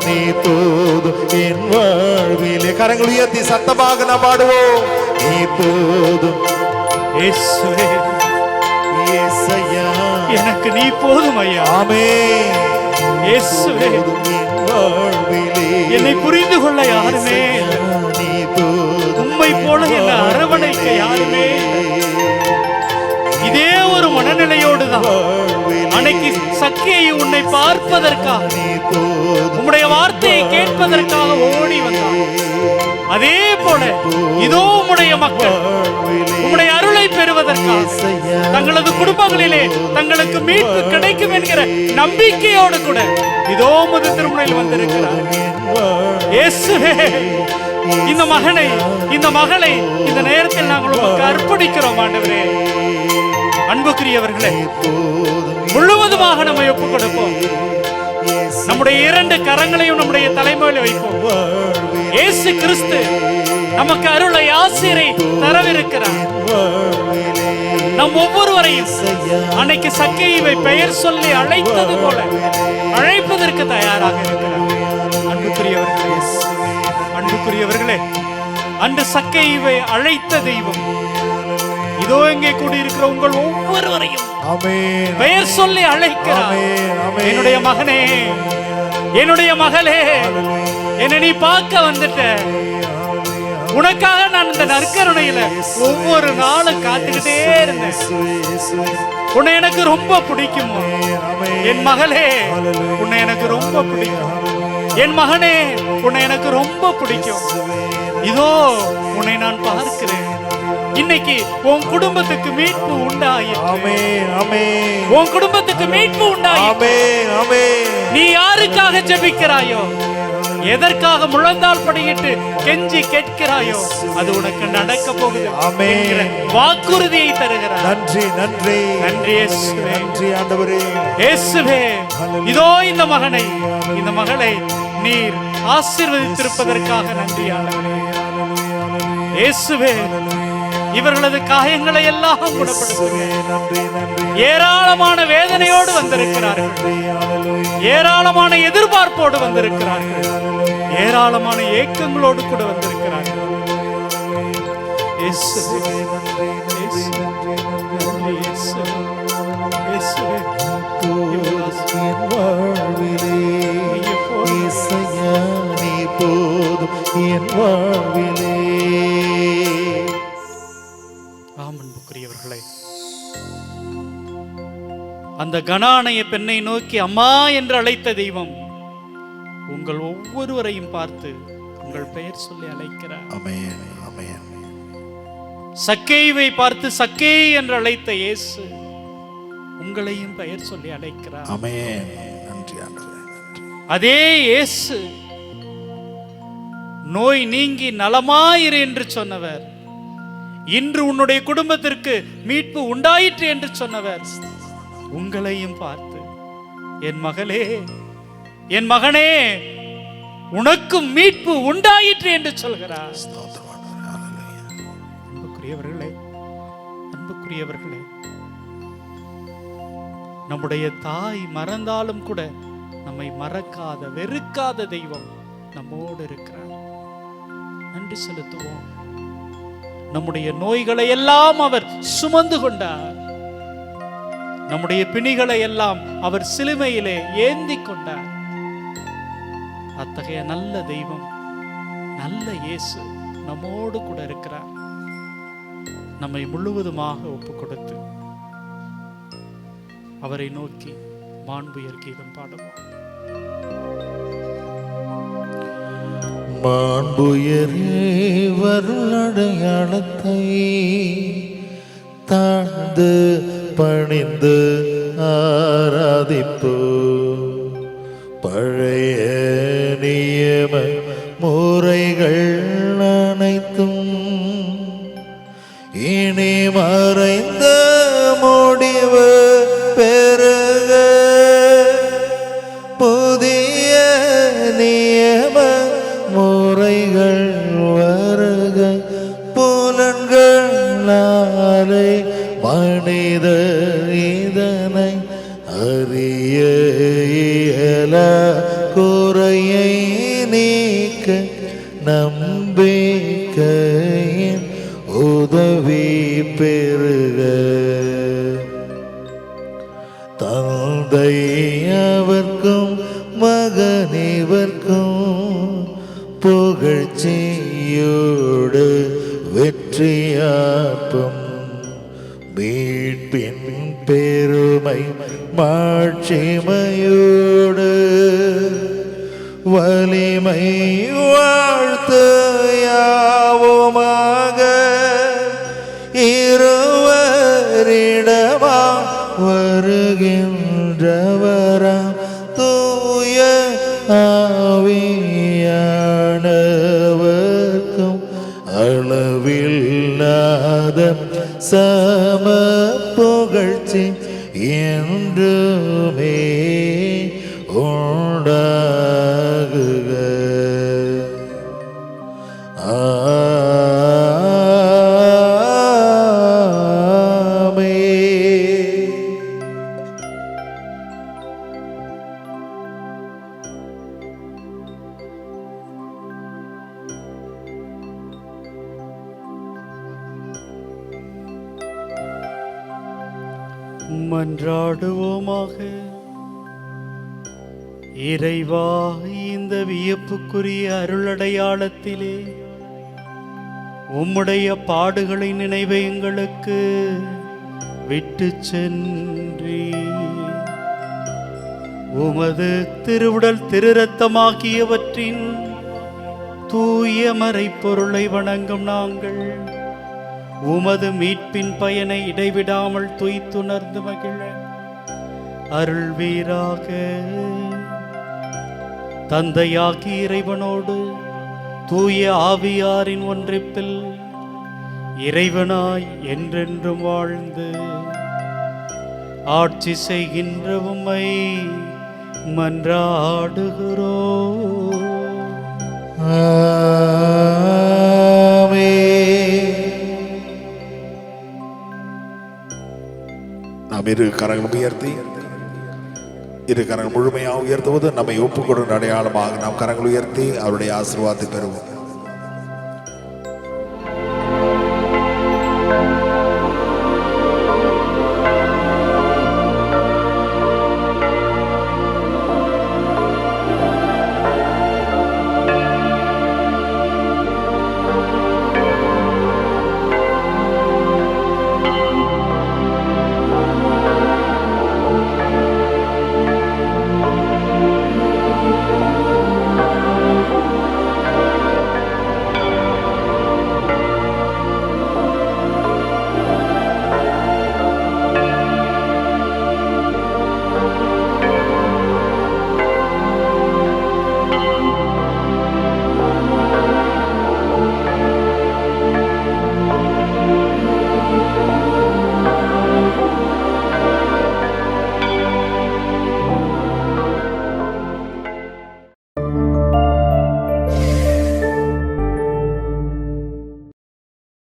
Speaker 3: நீ போதும் என் வாழ்விலே. கரங்கள் உயர்த்தி சத்தமாக நாம் பாடுவோம். நீ போதும்
Speaker 2: இயேசுவே,
Speaker 3: ஏசையா,
Speaker 2: எனக்கு நீ போதும் ஐயா.
Speaker 3: ஆமென்.
Speaker 2: இயேசுவே,
Speaker 3: என் வாழ்விலே
Speaker 2: என்னை புரிந்து கொள்ள யாருமே,
Speaker 3: நீ போதும்
Speaker 2: உம்மை போல என்னை அரவணைக்க யாருமே. இதே ஒரு மனநிலையோடு தான் அன்னைக்கு சக்கேயு உன்னை பார்ப்பதற்காக, உம்முடைய வார்த்தையை கேட்பதற்காக ஓடி வந்தான். அதே போல இதோ உம்முடைய மக்கள் உம்முடைய அருளை பெறுவதற்காக தங்களது குடும்பங்களிலே தங்களுக்கு மீட்பு கிடைக்கும் என்கிற நம்பிக்கையோடு கூட இதோ முது திருமுனையில் வந்திருக்கிறார். இயேசுவே, இந்த மகனை இந்த மகளை இந்த நேரத்தில் நாங்கள் உமக்கு அர்ப்பணிக்கிறோம் ஆண்டவரே. அன்புக்குரியவர்களே, முழுவதுமாக நம்மை ஒப்புக் கொடுப்போம். நம்முடைய இரண்டு கரங்களையும் நம்முடைய தலைமையில வைப்போம். இயேசு கிறிஸ்து நமக்கு அருளை ஆசீரை தரவிருக்கிறார். நம் ஒவ்வொருவரையும் அன்னைக்கு சக்கேயுவை பெயர் சொல்லி அழைத்தது போல அழைப்பதற்கு தயாராக இருக்கிறார். அன்புக்குரியவர்களே, அன்புக்குரியவர்களே, அன்று சக்கேயுவை அழைத்த தெய்வம் இதோ இங்கே கூடியிருக்கிற உங்கள் ஒவ்வொருவரையும் பெயர் சொல்லி அழைக்கிறார். என்னுடைய மகனே, என்னுடைய மகளே, என்னை நீ பார்க்க வந்துட்ட. உனக்காக நான் இந்த நற்கருணையில ஒவ்வொரு நாளும் காத்துக்கிட்டே இருந்தேன். உன்னை எனக்கு ரொம்ப பிடிக்குமோ என் மகளே, உன்னை எனக்கு ரொம்ப பிடிக்கும். என் மகனே, உன்னை எனக்கு ரொம்ப பிடிக்கும். இதோ உன்னை நான் பார்க்கிறேன். இன்னைக்கு உன் குடும்பத்துக்கு மீட்பு உண்டாயிற்று. உன் குடும்பத்துக்கு மீட்பு உண்டாயிற்று. நீ யாருக்காக ஜெபிக்கிறாயோ, எதற்காக முழந்தால் படியிட்டு கெஞ்சி கேட்கிறாயோ, அது உனக்கு நடக்க போகுது. வாக்குறுதியை தருகிறார். நன்றி, நன்றி, நன்றி இயேசுவே, நன்றி ஆண்டவரே. இயேசுவே, இதோ இந்த மகனை இந்த மகளை நீர் ஆசீர்வதித்திருப்பதற்காக நன்றி ஆண்டவரே. இயேசுவே, இவர்களது காயங்களை எல்லாம் குணப்படுத்துங்க. ஏராளமான வேதனையோடு வந்திருக்கிறார்கள், ஏராளமான எதிர்பார்ப்போடு வந்திருக்கிறார்கள், ஏராளமான ஏக்கங்களோடு கூட வந்திருக்கிறார்கள். அன்புக்குரியவர்களே, அந்த கனானைய பெண்ணை நோக்கி அம்மா என்று அழைத்த தெய்வம் உங்கள் ஒவ்வொருவரையும் பார்த்து உங்கள் பெயர் சொல்லி அழைக்கிறார். சக்கேயுவை பார்த்து சக்கே என்று அழைத்த இயேசு உங்களையும் பெயர் சொல்லி அழைக்கிறார். அதே இயேசு நோய் நீங்கி நலமாயிரு என்று சொன்னவர், இன்று உன்னுடைய குடும்பத்திற்கு மீட்பு உண்டாயிற்று என்று சொன்னவர் உங்களையும் பார்த்து என் மகளே, என் மகனே, உனக்கும் மீட்பு உண்டாயிற்று என்று சொல்கிறார். அன்புக்குரியவர்களே, அன்புக்குரியவர்களே, நம்முடைய தாய் மறந்தாலும் கூட நம்மை மறக்காத வெறுக்காத தெய்வம் நம்மோடு இருக்கிறார். நன்றி செலுத்துவோம். நம்முடைய நோய்களை எல்லாம் அவர் சுமந்து கொண்டார். நம்முடைய பிணிகளை எல்லாம் அவர் சிலுவையிலே ஏந்தி கொண்டார். அத்தகைய நல்ல தெய்வம், நல்ல இயேசு நம்மோடு கூட இருக்கிறார். நம்மை முழுவதுமாக ஒப்புக் கொடுத்து அவரை நோக்கி மாண்புயர் கீதம் பாடுவோம்.
Speaker 3: மாண்புயரே வருளடையாளத்தை தாழ்ந்து பணிந்து ஆராதிப்போ, பழைய நியம முறைகள் அனைத்தும் இனி மறைந்த முடிவு பெருக புதிய நியம முறைகள் வருக புலன்களாலே மனிதர் இதனை அறிய இயல குறையை நீக்க நம்பிக்கையின் உதவி பெருக தந்தை அவர்க்கும் மகனிவர்க்கும் புகழ்ச்சியோடு வெற்றியாப்பம் மீட்பின் பெருமை மாட்சிமையோடு வலிமை வாழ்த்து யாவுமாக இருவரிடமா வருகின்றவரா தூய ஆவியானவர்க்கும் அளவில்லாத சம புகழ்ச்சி என்றுமே உண்டாகுக.
Speaker 2: மன்றாடுவோமாக. இறைவா, இந்த வியப்புக்குரிய அருளடையாளத்திலே உம்முடைய பாடுகளை நினைவை எங்களுக்கு விட்டு சென்றி உமது திருவுடல் திருரத்தமாகியவற்றின் தூய மறைப்பொருளை வணங்கும் நாங்கள் உமது மீட்பின் பயனை இடைவிடாமல் துய்த்துணர்ந்து மகிழ அருள்வீராக. தந்தையாகி இறைவனோடு தூய ஆவியாரின் ஒன்றிப்பில் இறைவனாய் என்றென்றும் வாழ்ந்து ஆட்சி செய்கின்ற உம்மை மன்றாடுகிறோம்.
Speaker 3: நாம் இரு கரங்கள் உயர்த்தி இரு கரங்கள் முழுமையாக உயர்த்துவது நம்மை ஒப்புக்கொண்ட அடையாளமாக நாம் கரங்கள் உயர்த்தி அவருடைய ஆசீர்வாதத்தை பெறுவோம்.